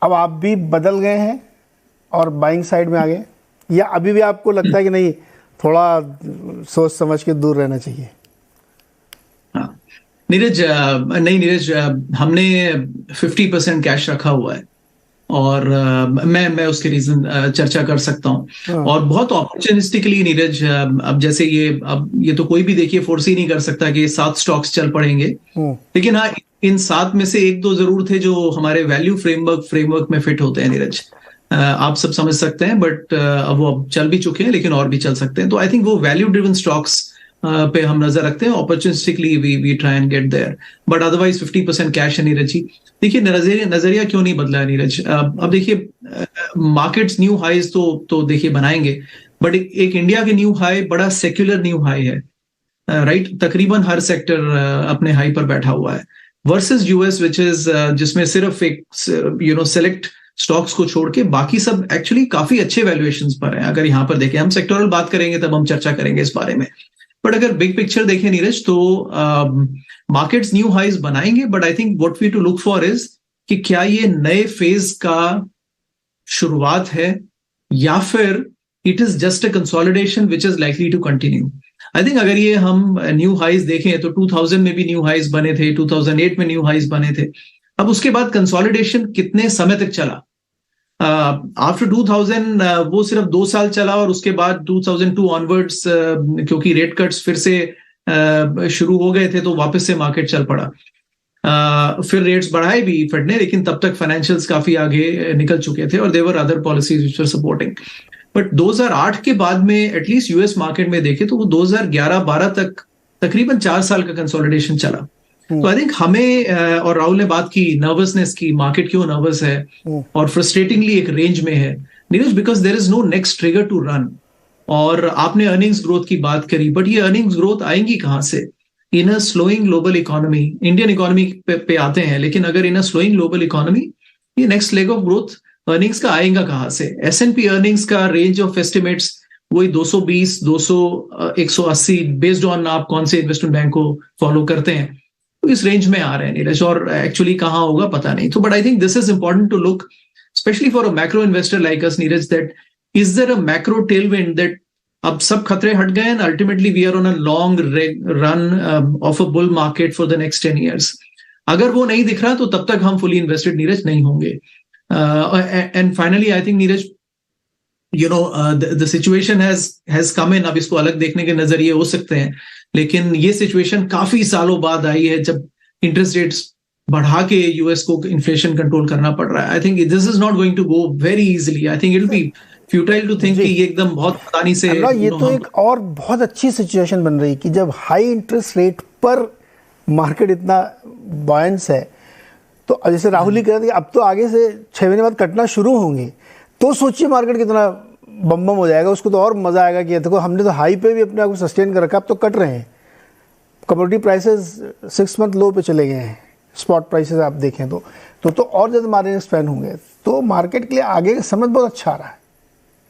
अब आप भी बदल गए हैं और बाइंग साइड में आ गए, या अभी भी आपको लगता है कि नहीं, थोड़ा सोच समझ के दूर रहना चाहिए? नीरज, नहीं नीरज, हमने 50% कैश रखा हुआ है और मैं उसके रीजन चर्चा कर सकता हूँ। और बहुत अपॉर्चुनिस्टिकली नीरज, अब जैसे ये तो कोई भी देखिए फोर्स ही नहीं कर सकता कि 7 स्टॉक्स चल पड़ेंगे, लेकिन हाँ, इन 7 में से 1-2 जरूर थे जो हमारे वैल्यू फ्रेमवर्क में फिट होते हैं नीरज। आप सब समझ सकते हैं, बट अब वो चल भी चुके हैं, लेकिन और भी चल सकते हैं। तो आई थिंक वो वैल्यू ड्रिवन स्टॉक्स पे हम नजर रखते हैं। Opportunistically we try and get there, but otherwise 50% cash है नीरज जी। देखिए नजरिया क्यों नहीं बदला है नीरज? अब देखिए मार्केट्स न्यू हाईज तो देखिए बनाएंगे, बट एक इंडिया के न्यू हाई बड़ा सेक्युलर न्यू हाई है, राइट। तकरीबन हर सेक्टर अपने हाई पर बैठा हुआ है, वर्सेस यूएस विच इज जिसमें सिर्फ एक सेलेक्ट स्टॉक्स को छोड़ के बाकी सब एक्चुअली काफी अच्छे वैल्यूएशंस पर हैं। अगर यहाँ पर देखें, हम सेक्टोरल बात करेंगे तब हम चर्चा करेंगे इस बारे में, बट अगर बिग पिक्चर देखें नीरज तो मार्केट्स न्यू हाइज बनाएंगे, but I think what we to look for is कि क्या ये नए फेज का शुरुआत है या फिर it is just a consolidation which is likely to continue. I think अगर ये हम न्यू हाइज देखें तो 2000 में भी न्यू हाइज बने थे, 2008 में न्यू हाइज बने थे। अब उसके बाद कंसोलिडेशन कितने समय तक चला? आफ्टर 2000 वो सिर्फ 2 साल चला, और उसके बाद 2002 ऑनवर्ड्स क्योंकि रेट कट्स फिर से शुरू हो गए थे तो वापस से मार्केट चल पड़ा। फिर रेट्स बढ़ाए भी फेड ने, लेकिन तब तक फाइनेंशियल्स काफी आगे निकल चुके थे और their other policies which were supporting. But 2008 के बाद में एटलीस्ट यूएस मार्केट में देखे तो वो 2011-12 तक तकरीबन 4 साल का कंसोलिडेशन चला। तो आई थिंक हमें, और राहुल ने बात की नर्वसनेस की, मार्केट क्यों नर्वस है और फ्रस्ट्रेटिंगली एक रेंज में है Neeraj, because there is no next trigger to run. और आपने अर्निंग्स ग्रोथ की बात करी, बट ये अर्निंग्स ग्रोथ आएंगी कहां से? In a slowing global economy. Indian economy पे आते हैं, लेकिन अगर in a slowing global economy ये next leg of growth earnings का आएगा कहां से? S&P अर्निंग्स का रेंज ऑफ एस्टिमेट्स वही 220, 200, 180 बेस्ड ऑन आप कौन से इन्वेस्टमेंट बैंक को फॉलो करते हैं, तो इस रेंज में आ रहे हैं नीरज। और एक्चुअली कहां होगा पता नहीं। तो but I think this is important to look, specially for a macro investor like us Neeraj, that is there a macro tailwind that अब सब खतरे हट गए and ultimately we are on a long run of a bull market for the next 10 years। अगर वो नहीं दिख रहा तो तब तक हम फुली इन्वेस्टेड नीरज नहीं होंगे। And finally I think Neeraj, the situation has come in। अब इसको अलग देखने के नजरिए हो सकते हैं, लेकिन ये सिचुएशन काफी सालों बाद आई है जब इंटरेस्ट रेट्स बढ़ा के यूएस को इन्फ्लेशन कंट्रोल करना पड़ रहा है। I think this is not going to go very easily. I think it will be futile to think कि ये एकदम बहुत आसानी से ये तो एक और बहुत अच्छी सिचुएशन बन रही कि जब हाई इंटरेस्ट रेट पर मार्केट इतना बॉयंस है, तो जैसे राहुल ही कह रहे थे अब तो आगे से 6 महीने बाद कटना शुरू होंगे, तो सोचिए मार्केट कितना बम हो जाएगा। उसको तो और मजा आएगा कि देखो हमने तो हाई पे भी अपने आप को सस्टेन कर रखा, अब तो कट रहे हैं। कमोडिटी प्राइसेस 6 मंथ लो पे चले गए हैं, स्पॉट प्राइसेस आप देखें तो और ज़्यादा मार्जिन एक्सपेंड होंगे। तो मार्केट के लिए आगे समझ बहुत अच्छा आ रहा है,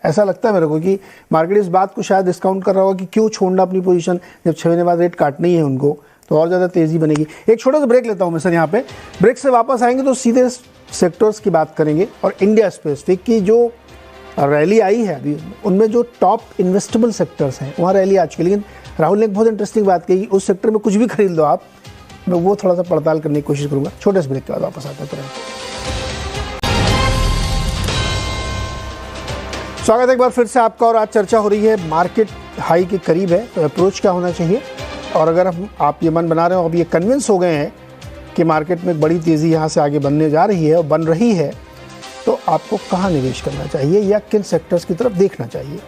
ऐसा लगता है मेरे को कि मार्केट इस बात को शायद डिस्काउंट कर रहा होगा कि क्यों छोड़ना अपनी पोजीशन, जब 6 महीने बाद रेट काटनी ही है उनको, तो और ज़्यादा तेज़ी बनेगी। एक छोटा सा ब्रेक लेता हूँ मैं सर यहाँ पे। ब्रेक से वापस आएंगे तो सीधे सेक्टर्स की बात करेंगे और इंडिया स्पेसिफिक की जो रैली आई है अभी, उनमें जो टॉप इन्वेस्टेबल सेक्टर्स हैं वहाँ रैली आ चुकी है। लेकिन राहुल ने एक बहुत इंटरेस्टिंग बात कही, उस सेक्टर में कुछ भी खरीद लो आप, मैं वो थोड़ा सा पड़ताल करने की कोशिश करूँगा। छोटे से ब्रेक के बाद वापस आते हैं तुरंत। स्वागत है एक बार फिर से आपका। और आज चर्चा हो रही है मार्केट हाई के करीब है तो अप्रोच क्या होना चाहिए, और अगर आप ये मन बना रहे हो, अब ये कन्विंस हो गए हैं कि मार्केट में बड़ी तेज़ी यहाँ से आगे बनने जा रही है और बन रही है, तो आपको कहाँ निवेश करना चाहिए या किन सेक्टर्स की तरफ देखना चाहिए?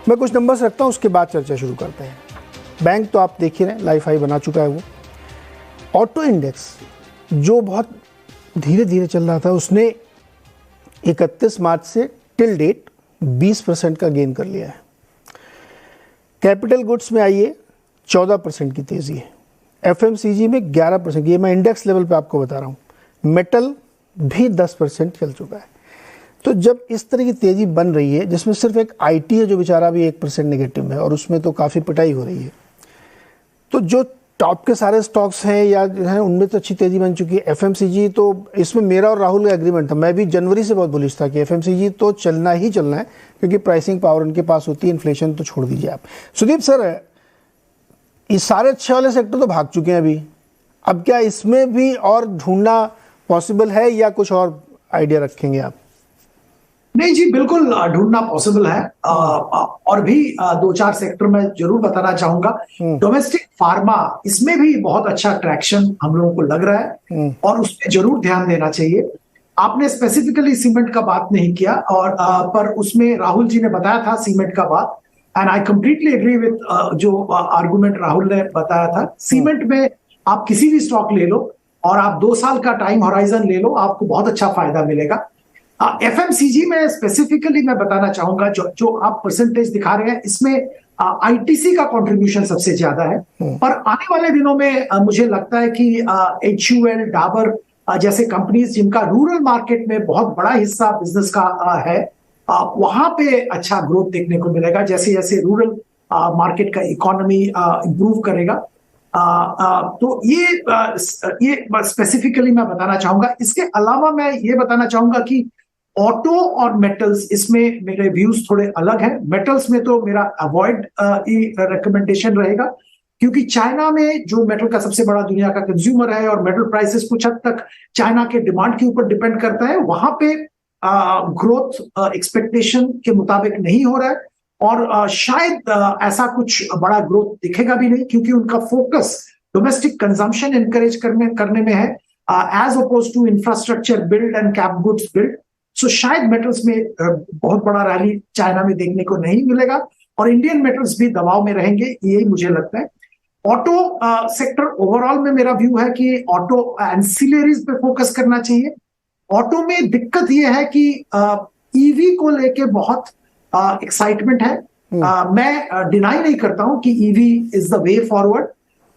मैं कुछ नंबर्स रखता हूँ, उसके बाद चर्चा शुरू करते हैं। बैंक तो आप देख ही रहे हैं, लाइफ हाई बना चुका है वो। ऑटो इंडेक्स जो बहुत धीरे धीरे चल रहा था, उसने 31 मार्च से टिल डेट 20% का गेन कर लिया है। कैपिटल गुड्स में आइए 14% की तेज़ी है। एफएमसीजी में 11%, ये मैं इंडेक्स लेवल पे आपको बता रहा हूँ। मेटल भी 10% चल चुका है। तो जब इस तरह की तेज़ी बन रही है, जिसमें सिर्फ एक आईटी है जो बेचारा भी 1% नेगेटिव में है, और उसमें तो काफ़ी पिटाई हो रही है, तो जो टॉप के सारे स्टॉक्स हैं या जो हैं उनमें तो अच्छी तेज़ी बन चुकी है। एफएमसीजी तो इसमें मेरा और राहुल का एग्रीमेंट था, मैं भी जनवरी से बहुत बुलिश था कि एफएमसीजी तो चलना ही चलना है, क्योंकि प्राइसिंग पावर उनके पास होती है, इन्फ्लेशन तो छोड़ दीजिए आप। सुदीप सर, ये सारे अच्छे वाले सेक्टर तो भाग चुके हैं अभी, अब क्या इसमें भी और ढूंढना पॉसिबल है या कुछ और आइडिया रखेंगे आप? नहीं जी, बिल्कुल ढूंढना पॉसिबल है। और भी 2-4 सेक्टर में जरूर बताना चाहूंगा। डोमेस्टिक फार्मा, इसमें भी बहुत अच्छा ट्रैक्शन हम लोगों को लग रहा है और उस पर जरूर ध्यान देना चाहिए। आपने स्पेसिफिकली सीमेंट का बात नहीं किया, और पर उसमें राहुल जी ने बताया था सीमेंट का बात, and I completely agree with जो आर्गुमेंट राहुल ने बताया था। सीमेंट में आप किसी भी स्टॉक ले लो और आप 2 साल का टाइम होराइजन ले लो, आपको बहुत अच्छा फायदा मिलेगा। एफएमसीजी में स्पेसिफिकली मैं बताना चाहूंगा, जो आप परसेंटेज दिखा रहे हैं, इसमें आईटीसी का कंट्रीब्यूशन सबसे ज्यादा है। पर आने वाले दिनों में मुझे लगता है कि HUL, डाबर जैसे कंपनीज जिनका रूरल मार्केट में बहुत बड़ा हिस्सा बिजनेस का है, वहां पे अच्छा ग्रोथ देखने को मिलेगा। जैसे जैसे रूरल मार्केट का इकोनॉमी इंप्रूव करेगा, तो ये स्पेसिफिकली मैं बताना चाहूंगा। इसके अलावा मैं ये बताना चाहूंगा कि ऑटो और मेटल्स, इसमें मेरे व्यूज थोड़े अलग हैं। मेटल्स में तो मेरा अवॉइड रिकमेंडेशन रहेगा, क्योंकि चाइना में जो मेटल का सबसे बड़ा दुनिया का कंज्यूमर है और मेटल प्राइसेस कुछ हद तक चाइना के डिमांड के ऊपर डिपेंड करता है, वहां पे ग्रोथ एक्सपेक्टेशन के मुताबिक नहीं हो रहा है, और शायद ऐसा कुछ बड़ा ग्रोथ दिखेगा भी नहीं, क्योंकि उनका फोकस डोमेस्टिक कंजम्पशन एनकरेज करने में है, as opposed to infrastructure build and cap goods build. So शायद मेटल्स में बहुत बड़ा रैली चाइना में देखने को नहीं मिलेगा, और इंडियन मेटल्स भी दबाव में रहेंगे, यही मुझे लगता है। ऑटो सेक्टर ओवरऑल में मेरा व्यू है कि ऑटो एंसिलरीज पे फोकस करना चाहिए। ऑटो में दिक्कत यह है कि ईवी को लेके बहुत एक्साइटमेंट है। मैं डिनाई नहीं करता हूं कि EV is the way forward,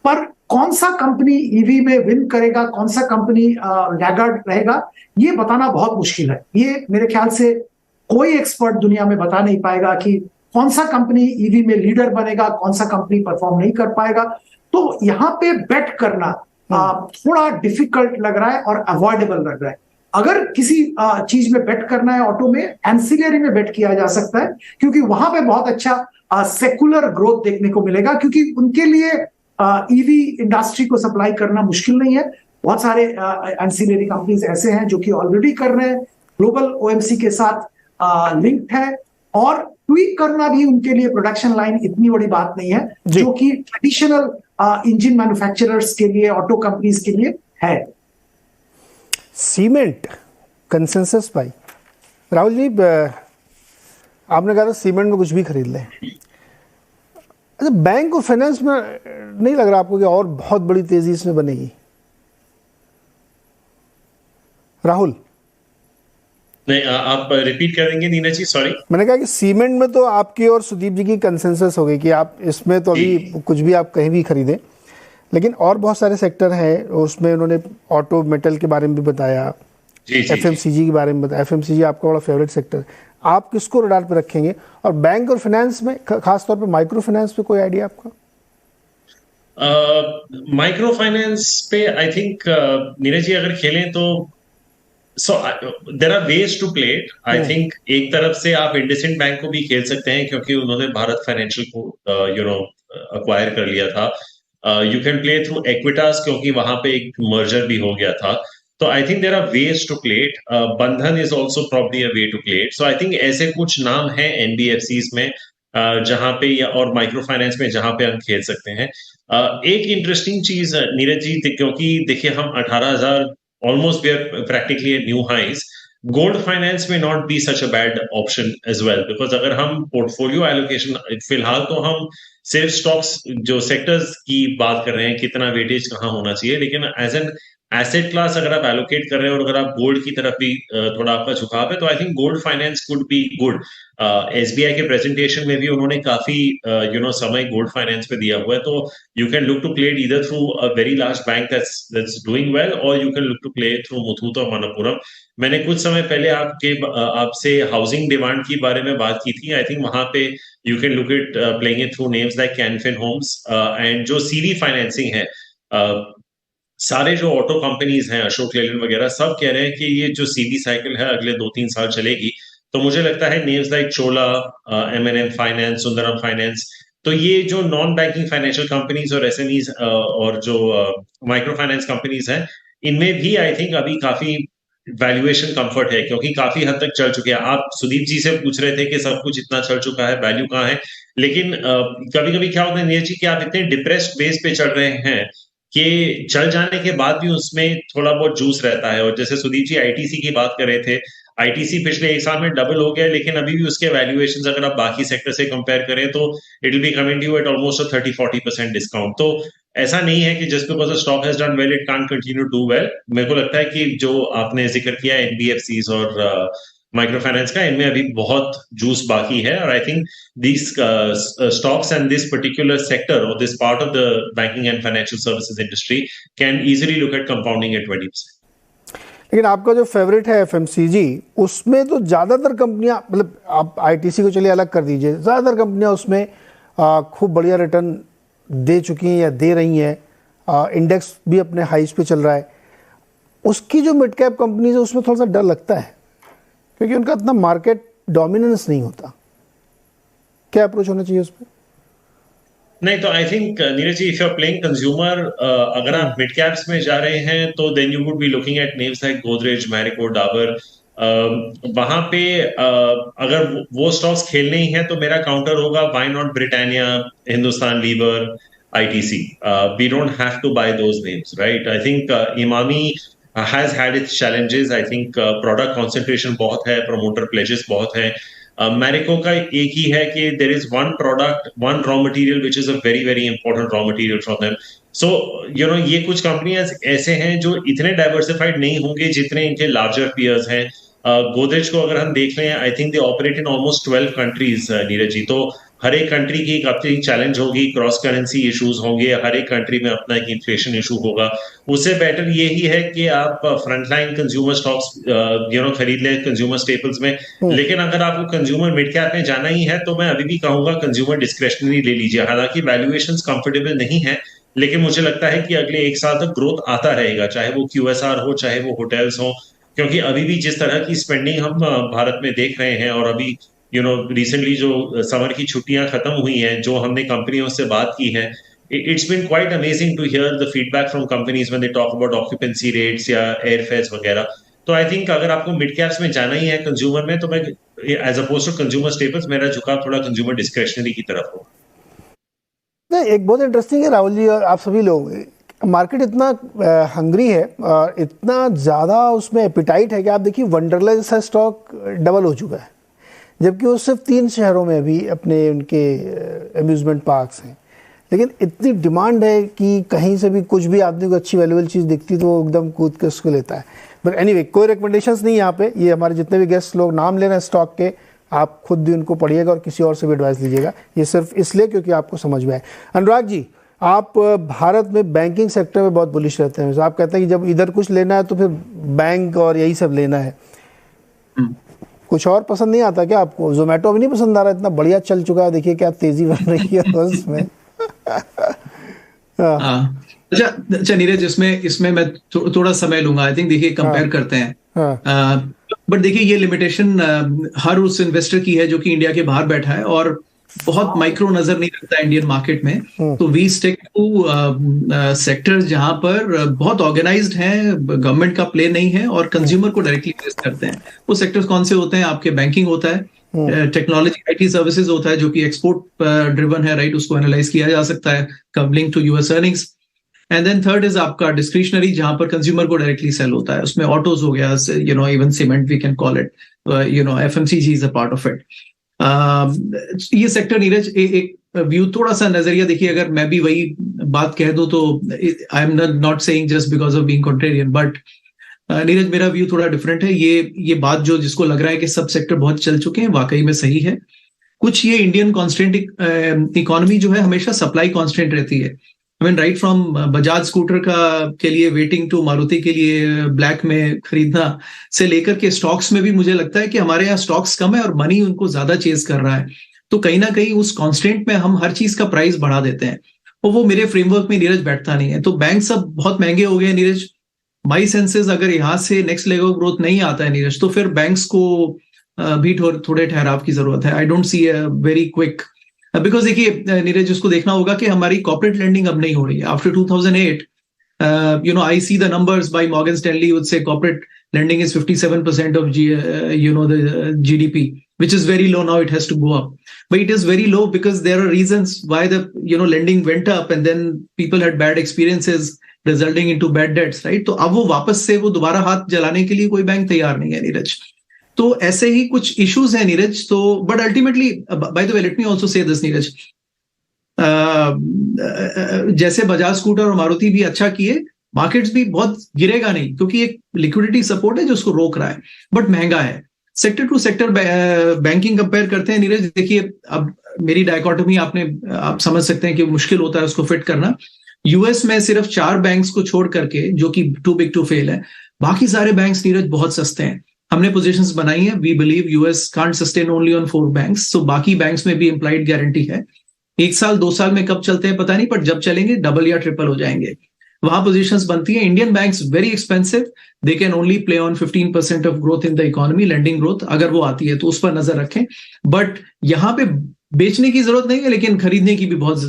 पर कौन सा कंपनी ईवी में विन करेगा, कौन सा कंपनी लैगार्ड रहेगा, ये बताना बहुत मुश्किल है। ये मेरे ख्याल से कोई एक्सपर्ट दुनिया में बता नहीं पाएगा कि कौन सा कंपनी ईवी में लीडर बनेगा, कौन सा कंपनी परफॉर्म नहीं कर पाएगा। तो यहाँ पे बेट करना थोड़ा डिफिकल्ट लग रहा है और अवॉइडेबल लग रहा है। अगर किसी चीज में बेट करना है ऑटो में, एंसिलरी में बेट किया जा सकता है, क्योंकि वहां पे बहुत अच्छा सेकुलर ग्रोथ देखने को मिलेगा, क्योंकि उनके लिए ईवी इंडस्ट्री को सप्लाई करना मुश्किल नहीं है। बहुत सारे एंसिलरी कंपनीज ऐसे हैं जो कि ऑलरेडी कर रहे हैं, ग्लोबल ओएमसी के साथ लिंक्ड है, और ट्वीक करना भी उनके लिए प्रोडक्शन लाइन इतनी बड़ी बात नहीं है, जो कि ट्रेडिशनल इंजन मैन्युफैक्चरर्स के लिए, ऑटो कंपनीज के लिए है। सीमेंट कंसेंसस भाई, राहुल जी आपने कहा था सीमेंट में कुछ भी खरीद लें। अच्छा, बैंक और फाइनेंस में नहीं लग रहा आपको कि और बहुत बड़ी तेजी इसमें बनेगी? राहुल नहीं, आप रिपीट करेंगे नीना जी, सॉरी। मैंने कहा कि सीमेंट में तो आपकी और सुदीप जी की कंसेंसस हो गई कि आप इसमें तो अभी कुछ भी आप कहीं भी खरीदें, लेकिन और बहुत सारे सेक्टर हैं, उसमें उन्होंने ऑटो मेटल के बारे में भी बताया, एफएमसीजी के बारे में बताया। एफएमसीजी आपका बड़ा फेवरेट सेक्टर है, आप किसको रडार पे रखेंगे? और बैंक और फाइनेंस में, खासतौर पे माइक्रो फाइनेंस पे कोई आइडिया आपका? माइक्रो फाइनेंस पे आई थिंक नीरज जी अगर खेलें तो there are ways to play it. I think एक तरफ से आप इंडसइंड बैंक को भी खेल सकते हैं, क्योंकि उन्होंने भारत फाइनेंशियल को अक्वायर कर लिया था। You can play through Equitas, क्योंकि वहां पे एक मर्जर भी हो गया था। तो I think there are ways to play it. Bandhan is also probably a way to play it. So I think ऐसे कुछ नाम हैं एनबीएफसीज में जहां पे और माइक्रो फाइनेंस में जहां पे हम खेल सकते हैं। एक इंटरेस्टिंग चीज नीरज जी, क्योंकि देखिए हम 18,000 almost we are practically new highs. Gold finance में not be such a bad option as well, because अगर हम पोर्टफोलियो एलोकेशन, फिलहाल तो हम सिर्फ स्टॉक्स जो सेक्टर्स की बात कर रहे हैं, कितना वेटेज कहाँ होना चाहिए, लेकिन एज एन एसेट क्लास अगर आप एलोकेट कर रहे हैं और अगर आप गोल्ड की तरफ भी थोड़ा आपका झुकाव है, तो I think gold finance could be good. SBI के प्रेजेंटेशन में भी उन्होंने काफी समय गोल्ड फाइनेंस पे दिया हुआ है, तो you can look to play it either through a very large bank that's doing well, और you can look to play through Muthoot और मनप्पुरम। मैंने कुछ समय पहले आपसे हाउसिंग डिमांड की बारे में बात की थी। आई थिंक वहां पे you can look it playing it through names like Canfin Homes, and जो सीवी फाइनेंसिंग है, सारे जो ऑटो कंपनीज हैं, अशोक लेलैंड वगैरह, सब कह रहे हैं कि ये जो सीवी साइकिल है अगले 2-3 साल चलेगी। तो मुझे लगता है नेम्स लाइक चोला, M&M फाइनेंस, सुंदरम फाइनेंस, तो ये जो नॉन बैंकिंग फाइनेंशियल कंपनीज और एसएमईज और जो माइक्रो फाइनेंस कंपनीज हैं, इनमें भी आई थिंक अभी काफी वैल्यूएशन कंफर्ट है, क्योंकि काफी हद तक चल चुके हैं। आप सुदीप जी से पूछ रहे थे कि सब कुछ इतना चल चुका है, वैल्यू कहाँ है, लेकिन कभी कभी क्या होता है नीरज जी कि आप इतने डिप्रेस्ड बेस पे चल रहे हैं कि चल जाने के बाद भी उसमें थोड़ा बहुत जूस रहता है। और जैसे सुदीप जी आईटीसी की बात कर रहे थे, आईटीसी पिछले 1 साल में डबल हो गया, लेकिन अभी भी उसके वैल्यूएशंस अगर आप बाकी सेक्टर से कंपेयर करें तो it will be coming you at almost 30-40% discount. तो ऐसा नहीं है कि just because stock has done well it can't continue to do well. मेरे को लगता है कि जो आपने जिक्र किया एनबीएफसीज और माइक्रो फाइनेंस का, इनमें अभी बहुत जूस बाकी है, और I think these stocks and this particular sector or this part of the banking and financial services industry can easily look at compounding at 20%. लेकिन आपका जो फेवरेट है एफएमसीजी, उसमें तो ज़्यादातर कंपनियां, मतलब आप आईटीसी को चलिए अलग कर दीजिए, ज़्यादातर कंपनियां उसमें खूब बढ़िया रिटर्न दे चुकी हैं या दे रही हैं, इंडेक्स भी अपने हाइस पे चल रहा है। उसकी जो मिड कैप कंपनीज है उसमें थोड़ा सा डर लगता है, क्योंकि उनका इतना मार्केट डोमिनेंस नहीं होता। क्या अप्रोच होना चाहिए उसमें? नहीं तो I think Neeraj ji, if you are playing consumer, अगर आप मिड कैप्स में जा रहे हैं तो then you would be looking at names like Godrej, Marico, Dabur. वहां पे अगर वो स्टॉक्स खेलने ही हैं तो मेरा काउंटर होगा, why not Britannia, Hindustan Lever, ITC. We don't have to buy those names, right? I think Emami has had its challenges. I think product concentration बहुत है, प्रमोटर प्लेजेस बहुत है। मैरिको का एक ही है कि there is one product, one raw material which is a very very important raw material for them. So ये कुछ कंपनियां ऐसे हैं जो इतने डाइवर्सिफाइड नहीं होंगे जितने इनके लार्जर पियर्स हैं। गोदरेज को अगर हम देख लें, I think they operate in almost 12 countries Neeraj ji. तो हर एक कंट्री की एक अपनी चैलेंज होगी, क्रॉस करेंसी इश्यूज होंगे, हर एक कंट्री में अपना एक इन्फ्लेशन इशू होगा। उससे बेटर यही है कि आप फ्रंटलाइन कंज्यूमर स्टॉक्स खरीद लें कंज्यूमर स्टेपल्स में। लेकिन अगर आपको कंज्यूमर मिड कैप में जाना ही है तो मैं अभी भी कहूंगा कंज्यूमर डिस्क्रेशनरी ले लीजिए। हालांकि वैल्यूएशंस कंफर्टेबल नहीं है, लेकिन मुझे लगता है कि अगले 1 साल तक ग्रोथ आता रहेगा, चाहे वो QSR हो, चाहे वो होटल्स हो, क्योंकि अभी भी जिस तरह की स्पेंडिंग हम भारत में देख रहे हैं, और अभी रिसेंटली जो समर की छुट्टियां खत्म हुई हैं, जो हमने कंपनियों से बात की है, it's been quite amazing to hear the feedback from companies when they talk about occupancy rates या airfares वगैरह। तो आई थिंक अगर आपको मिड कैप्स में जाना ही है कंज्यूमर में, तो मैं as opposed to consumer staples, मेरा झुकाव थोड़ा कंज्यूमर डिस्क्रेशनरी की तरफ हो। नहीं, एक बहुत इंटरेस्टिंग है राहुल जी और आप सभी लोग, मार्केट इतना हंग्री है, इतना ज़्यादा उसमें एपिटाइट है कि आप देखिए वंडरलैंड जैसा स्टॉक डबल हो चुका है, जबकि वो सिर्फ 3 शहरों में अभी अपने उनके अम्यूजमेंट पार्क्स हैं। लेकिन इतनी डिमांड है कि कहीं से भी कुछ भी आदमी को अच्छी वैल्यूएबल चीज़ दिखती तो वो एकदम कूद के उसको लेता है। बट एनीवे, कोई रिकमेंडेशंस नहीं यहाँ पे। ये हमारे जितने भी गेस्ट लोग नाम ले रहे हैं स्टॉक के, आप खुद भी उनको पढ़िएगा और किसी और से भी एडवाइस लीजिएगा। ये सिर्फ इसलिए क्योंकि आपको समझ में आए। अनुराग जी, आप भारत में बैंकिंग सेक्टर में बहुत बुलिश रहते हैं। आप कहते हैं कि जब इधर कुछ लेना है तो फिर बैंक और यही सब लेना है, कुछ और पसंद नहीं आता क्या आपको? जोमेटो अभी नहीं पसंद आ रहा? इतना बढ़िया चल चुका है, देखिए क्या तेजी बन रही है उसमें। अच्छा नीरज, इसमें मैं थोड़ा समय लूंगा। आई थिंक देखिए कंपेयर करते हैं, बट देखिए ये लिमिटेशन हर उस इन्वेस्टर की है जो कि इंडिया के बाहर बैठा है और बहुत माइक्रो नजर नहीं रखता है इंडियन मार्केट में। तो वी स्टिक टू सेक्टर्स जहां पर बहुत ऑर्गेनाइज्ड हैं, गवर्नमेंट का प्ले नहीं है और कंज्यूमर को डायरेक्टली फेस करते हैं। वो सेक्टर्स कौन से होते हैं? आपके बैंकिंग होता है, टेक्नोलॉजी आईटी सर्विसेज होता है जो कि एक्सपोर्ट ड्रिवन है, राइट, उसको एनालाइज किया जा सकता है coupling to US earnings. And then third is आपका डिस्क्रिशनरी, जहां पर कंज्यूमर को डायरेक्टली सेल होता है, उसमें ऑटोज हो गया, even cement we can call it, FMCG is a part of it. ये सेक्टर नीरज एक व्यू, थोड़ा सा नजरिया देखिए, अगर मैं भी वही बात कह दूं तो I am not saying just because of being contrarian, but Neeraj मेरा व्यू थोड़ा डिफरेंट है। ये बात जो जिसको लग रहा है कि सब सेक्टर बहुत चल चुके हैं, वाकई में सही है। कुछ ये इंडियन कॉन्स्टेंट इकोनॉमी जो है हमेशा सप्लाई कॉन्स्टेंट रहती है। I mean right from Bajaj scooter के लिए वेटिंग टू मारुति के लिए ब्लैक में खरीदना से लेकर के स्टॉक्स में भी मुझे लगता है कि हमारे यहाँ स्टॉक्स कम है और मनी उनको ज्यादा चेज कर रहा है। तो कहीं ना कहीं उस कांस्टेंट में हम हर चीज का प्राइस बढ़ा देते हैं और वो मेरे फ्रेमवर्क में नीरज बैठता नहीं है। तो बैंक सब बहुत महंगे हो गए हैं नीरज। माई सेंसेस अगर यहाँ से नेक्स्ट लेवल ऑफ ग्रोथ नहीं आता है नीरज, तो फिर बैंक्स को भी थोड़े ठहराव की जरूरत है। आई don't C a very quick, because देखिए नीरज उसको देखना होगा कि हमारी कॉर्पोरेट लेंडिंग अब नहीं हो रही है after 2008। I see the numbers by Morgan Stanley would say corporate lending is 57% of the GDP, which is very low now. It has to go up, but it is very low because there are reasons why the lending went up, and then people had bad experiences resulting into bad debts, right? तो अब वो वापस से वो दोबारा हाथ जलाने के लिए कोई बैंक तैयार नहीं है नीरज। तो ऐसे ही कुछ इश्यूज हैं नीरज। तो but ultimately, by the way, let me also say this Neeraj, जैसे बजाज स्कूटर और मारुति भी अच्छा किए, मार्केट्स भी बहुत गिरेगा नहीं, क्योंकि एक लिक्विडिटी सपोर्ट है जो उसको रोक रहा है, बट महंगा है। Sector to sector banking compare करते हैं नीरज, देखिए अब मेरी डायकोटोमी आप समझ सकते हैं कि मुश्किल होता है उसको फिट करना। यूएस में सिर्फ 4 बैंक्स को छोड़ करके, जो कि टू बिग टू फेल है, बाकी सारे बैंक्स नीरज बहुत सस्ते हैं। हमने पोजीशंस बनाई है, we believe US can't sustain only on 4 banks, so बाकी बैंक्स में भी इंप्लाइड गारंटी है। 1 साल 2 साल में कब चलते हैं पता नहीं, पर जब चलेंगे डबल या ट्रिपल हो जाएंगे, वहां पोजीशंस बनती है। Indian banks very expensive, they can only play on 15% of growth in the economy, lending growth, अगर वो आती है तो उस पर नजर रखें। बट यहाँ पे बेचने की जरूरत नहीं है, लेकिन खरीदने की भी बहुत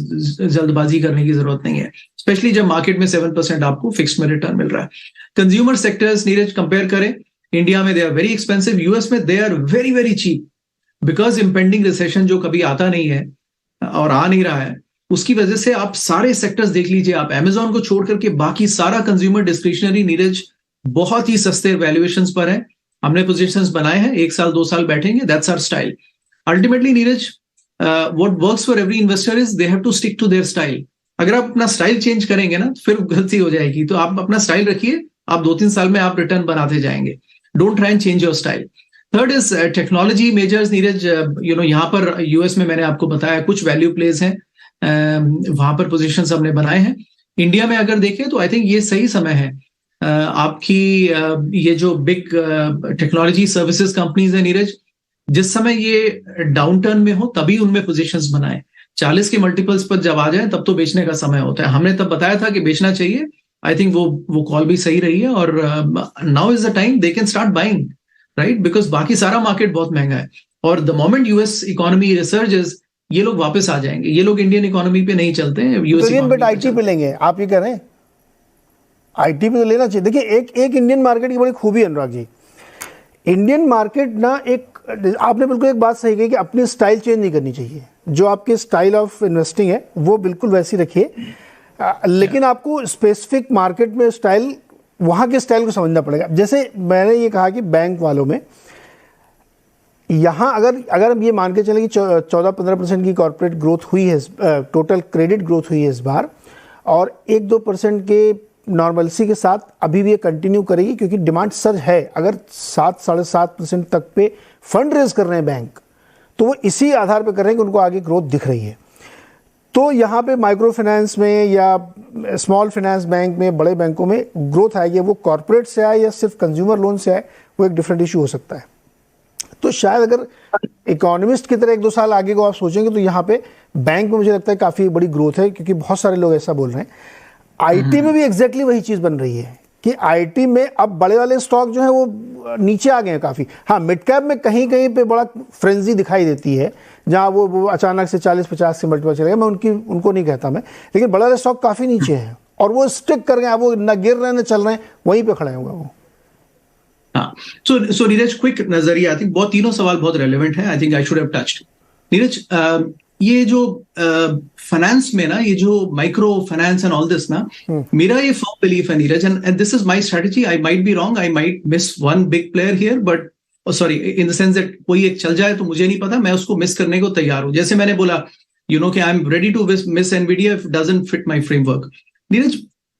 जल्दबाजी करने की जरूरत नहीं है, स्पेशली जब मार्केट में 7% आपको फिक्स में रिटर्न मिल रहा है। कंज्यूमर सेक्टर्स नीरज कंपेयर करें, इंडिया में they are very expensive, US में they are very very cheap, because impending recession जो कभी आता नहीं है और आ नहीं रहा है, उसकी वजह से आप सारे सेक्टर्स देख लीजिए, आप अमेजोन को छोड़ करके बाकी सारा कंज्यूमर डिस्क्रिशनरी नीरज बहुत ही सस्ते वैल्यूएशंस पर है। हमने पोजीशंस बनाए हैं, 1 साल 2 साल बैठेंगे, that's our style. Ultimately Neeraj, what works for every investor is they have to stick to their style. अगर आप अपना स्टाइल चेंज करेंगे ना, फिर गलती हो जाएगी। तो आप अपना स्टाइल रखिए, आप 2-3 साल में आप रिटर्न बनाते जाएंगे। Don't try and change your style. Third is technology measures Neeraj. यहाँ पर यूएस में मैंने आपको बताया कुछ वैल्यू प्लेस हैं, वहां पर पोजीशंस हमने बनाए हैं। इंडिया में अगर देखें तो आई थिंक ये सही समय है आपकी ये जो बिग टेक्नोलॉजी सर्विसेज कंपनीज है नीरज, जिस समय ये डाउनटर्न में हो तभी उनमें पोजीशंस बनाए। 40 के मल्टीपल्स पर जब आ जाए तब तो बेचने का समय होता है। हमने तब बताया था कि बेचना चाहिए, आई थिंक वो कॉल भी सही रही है, और now is the time they can start buying, right, because बाकी सारा मार्केट बहुत महंगा है, और द मोमेंट यूएस इकोनॉमी रिसर्जेस, ये लोग वापस आ जाएंगे। ये लोग इंडियन इकोनॉमी पे नहीं चलते हैं, यूएस बट आईटी पे लेंगे। आप ये कह रहे हैं आईटी पे तो लेना चाहिए। देखिए एक इंडियन मार्केट की बड़ी खूबी है अनुराग जी, इंडियन मार्केट ना, एक आपने बिल्कुल एक बात सही कही कि अपनी स्टाइल चेंज नहीं करनी चाहिए। जो आपकी स्टाइल ऑफ इन्वेस्टिंग है वो बिल्कुल वैसी रखिए, लेकिन आपको स्पेसिफिक मार्केट में स्टाइल, वहाँ के स्टाइल को समझना पड़ेगा। जैसे मैंने ये कहा कि बैंक वालों में यहाँ अगर हम ये मान के चलें कि 14-15% की कॉर्पोरेट ग्रोथ हुई है, टोटल क्रेडिट ग्रोथ हुई है इस बार, और 1-2% के नॉर्मलसी के साथ अभी भी ये कंटिन्यू करेगी, क्योंकि डिमांड सर्ज है। अगर 7-7.5% तक पे फंड रेज कर रहे हैं बैंक, तो वो इसी आधार पे कर रहे हैं कि उनको आगे ग्रोथ दिख रही है। तो यहाँ पे माइक्रो फाइनेंस में या स्मॉल फाइनेंस बैंक में, बड़े बैंकों में ग्रोथ आएगी, वो कॉर्पोरेट से आए या सिर्फ कंज्यूमर लोन से आए, वो एक डिफरेंट इशू हो सकता है। तो शायद अगर इकोनॉमिस्ट की तरह 1-2 साल आगे को आप सोचेंगे तो यहाँ पे बैंक में मुझे लगता है काफ़ी बड़ी ग्रोथ है, क्योंकि बहुत सारे लोग ऐसा बोल रहे हैं। आईटी में भी एग्जैक्टली वही चीज़ बन रही है कि आईटी में अब बड़े वाले स्टॉक जो है वो नीचे आ गए हैं काफ़ी। हाँ, मिड कैप में कहीं कहीं पे बड़ा फ्रेंजी दिखाई देती है, जहाँ वो अचानक से 40-50 से मल्टीपल चले गए। मैं उनको नहीं कहता मैं, लेकिन बड़े वाले स्टॉक काफ़ी नीचे हैं और वो स्टिक कर गए, वो न गिर रहे हैं न चल रहे हैं, वहीं पे खड़े होंगे वो। हाँ, सो नीरज क्विक नजरिया, आई थिंक बहुत तीनों सवाल बहुत रेलेवेंट है, I think I should have touched. Neeraj, ये जो फाइनेंस में ना, ये जो micro finance and all this ना, मेरा ये फर्म बिलीफ है Neeraj, and this is my strategy, I might be wrong, I might miss one big player here, but sorry in the sense that कोई एक चल जाए तो मुझे नहीं पता, मैं उसको मिस करने को तैयार हूं। जैसे मैंने बोला कि I am ready to miss Nvidia if doesn't fit my framework. Neeraj,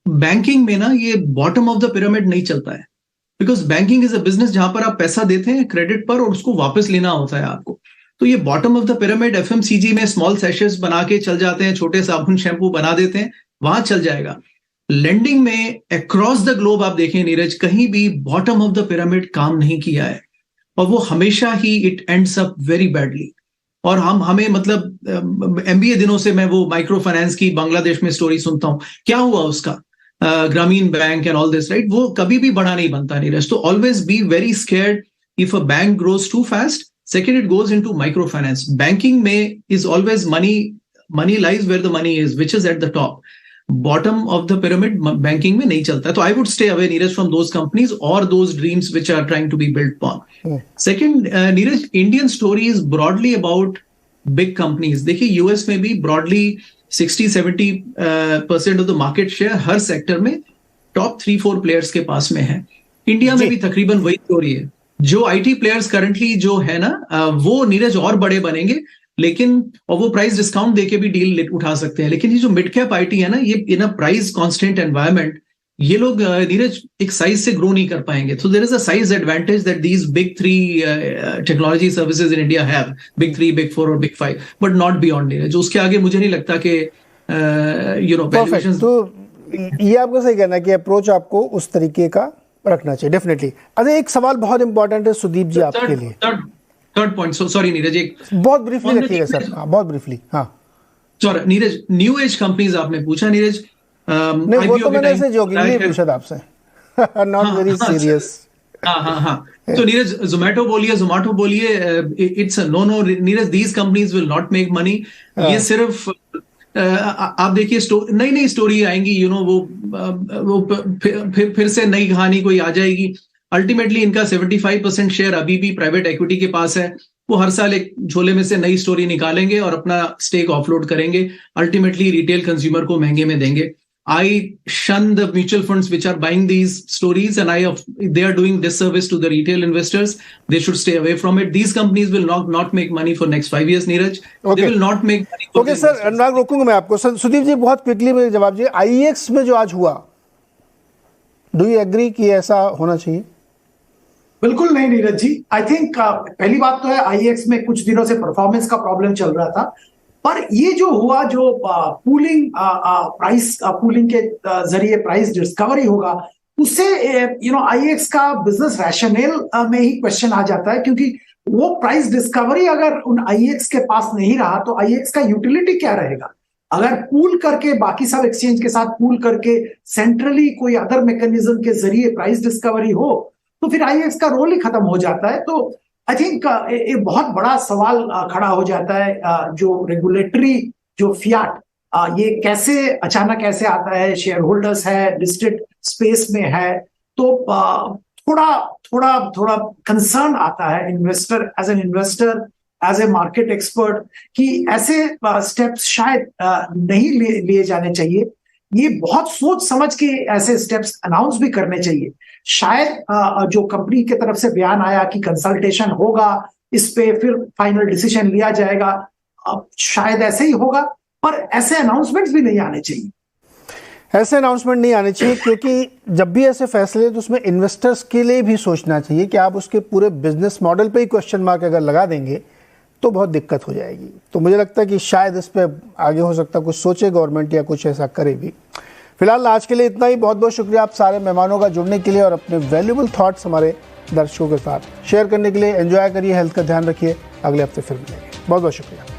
banking में ना ये बॉटम ऑफ द पिरामिड नहीं चलता है, because banking is a business जहां पर आप पैसा देते हैं क्रेडिट पर और उसको वापस लेना होता है आपको। तो ये bottom of the pyramid FMCG में स्मॉल सेशेस बना के चल जाते हैं, छोटे साबुन शैम्पू बना देते हैं, वहां चल जाएगा। लेंडिंग में अक्रॉस द ग्लोब आप देखें नीरज, कहीं भी बॉटम ऑफ द पिरामिड काम नहीं किया है, और वो हमेशा ही it ends up very badly. और हमें मतलब एमबीए दिनों से मैं वो माइक्रो फाइनेंस की बांग्लादेश में स्टोरी सुनता हूं, क्या हुआ उसका, Grameen Bank and all this, right, वो कभी भी बड़ा नहीं बनता नीरज। तो always be very scared if a bank grows too fast. Second, it goes into microfinance. Banking में is always money lies where the money is, which is at the top. Bottom of the pyramid banking में नहीं चलता है। तो I would stay away, Neeraj, from those companies or those dreams which are trying to be built upon. Second, Neeraj, Indian story is broadly about big companies. देखिए US में भी broadly 60-70% of the market share her sector में top 3-4 players के पास में है। India में भी तकरीबन वही स्टोरी है। जो आईटी प्लेयर्स करंटली जो है ना, वो नीरज और बड़े बनेंगे, लेकिन और वो प्राइस डिस्काउंट देके भी डील उठा सकते हैं, लेकिन ये जो मिड कैप आईटी है ना, ये इन अ प्राइस कांस्टेंट एनवायरनमेंट, ये लोग नीरज एक साइज से ग्रो नहीं कर पाएंगे। So there is a size advantage that these big 3 technology services in India have, big 3, big 4 और big 5, but not beyond Neeraj. उसके आगे मुझे नहीं लगता कि वैल्यूएशन। तो ये आपको सही कहना है कि अप्रोच आपको उस तरीके का रखना चाहिए, डेफिनेटली। अरे एक सवाल बहुत इंपॉर्टेंट है सुदीप जी आपके लिए। थर्ड पॉइंट, सॉरी नीरज, एक बहुत ब्रीफली रखिएगा सर। हाँ, बहुत ब्रीफली। हाँ sorry Neeraj, new age companies आपने पूछा नीरज। नहीं, वो तो मैंने ऐसे जोकिंगली पूछा था आपसे, नॉट वेरी सीरियस। हाँ तो नीरज, जोमेटो बोलिए, जोमेटो बोलिए, it's no Neeraj, these companies will not make money. ये सिर्फ आप देखिए नई नई स्टोरी आएंगी, वो फिर से नई कहानी कोई आ जाएगी। अल्टीमेटली इनका 75% शेयर अभी भी प्राइवेट इक्विटी के पास है। वो हर साल एक झोले में से नई स्टोरी निकालेंगे और अपना स्टेक ऑफलोड करेंगे, अल्टीमेटली रिटेल कंज्यूमर को महंगे में देंगे। I shun the mutual funds which are buying these stories, and they are doing disservice to the retail investors. They should stay away from it. These companies will not make money for next 5 years, Neeraj. Okay. They will not make money. Okay, sir, अनुराग रोकूंगा मैं आपको। Sir Sudeep जी, बहुत quickly मेरे जवाब दीजिए। IEX में जो आज हुआ, डू यू एग्री कि ऐसा होना चाहिए? बिल्कुल नहीं नीरज जी। आई थिंक पहली बात तो है, IEX में कुछ दिनों से परफॉर्मेंस का प्रॉब्लम चल रहा था, पर ये जो हुआ, जो पूलिंग के जरिए प्राइस डिस्कवरी होगा, उससे IEX का बिजनेस रैशनल में ही क्वेश्चन आ जाता है, क्योंकि वो प्राइस डिस्कवरी अगर उन IEX के पास नहीं रहा तो IEX का यूटिलिटी क्या रहेगा। अगर पूल करके बाकी सब एक्सचेंज के साथ पूल करके सेंट्रली कोई अदर मैकेनिज्म के जरिए प्राइस डिस्कवरी हो, तो फिर IEX का रोल ही खत्म हो जाता है। तो आई थिंक एक बहुत बड़ा सवाल खड़ा हो जाता है, जो रेगुलेटरी जो फियाट, ये कैसे अचानक ऐसे आता है, शेयर होल्डर्स है, लिस्टेड स्पेस में है, तो थोड़ा कंसर्न आता है investor, as an investor, as a market expert, कि ऐसे स्टेप्स शायद नहीं लिए जाने चाहिए। ये बहुत सोच समझ के ऐसे स्टेप्स अनाउंस भी करने चाहिए। शायद जो कंपनी की तरफ से बयान आया कि कंसल्टेशन होगा, इस पे फिर फाइनल डिसीजन लिया जाएगा, शायद ऐसे ही होगा, पर ऐसे अनाउंसमेंट्स भी नहीं आने चाहिए। ऐसे अनाउंसमेंट नहीं आने चाहिए, क्योंकि जब भी ऐसे फैसले तो उसमें इन्वेस्टर्स के लिए भी सोचना चाहिए कि आप उसके पूरे बिजनेस मॉडल पे ही क्वेश्चन मार्क अगर लगा देंगे तो बहुत दिक्कत हो जाएगी। तो मुझे लगता है कि शायद इस पे आगे हो सकता है कुछ सोचे गवर्नमेंट, या कुछ ऐसा करे भी। फिलहाल आज के लिए इतना ही। बहुत बहुत शुक्रिया आप सारे मेहमानों का जुड़ने के लिए और अपने वैल्यूएबल थॉट्स हमारे दर्शकों के साथ शेयर करने के लिए। एंजॉय करिए, हेल्थ का ध्यान रखिए। अगले हफ्ते फिर मिलेंगे। बहुत बहुत शुक्रिया।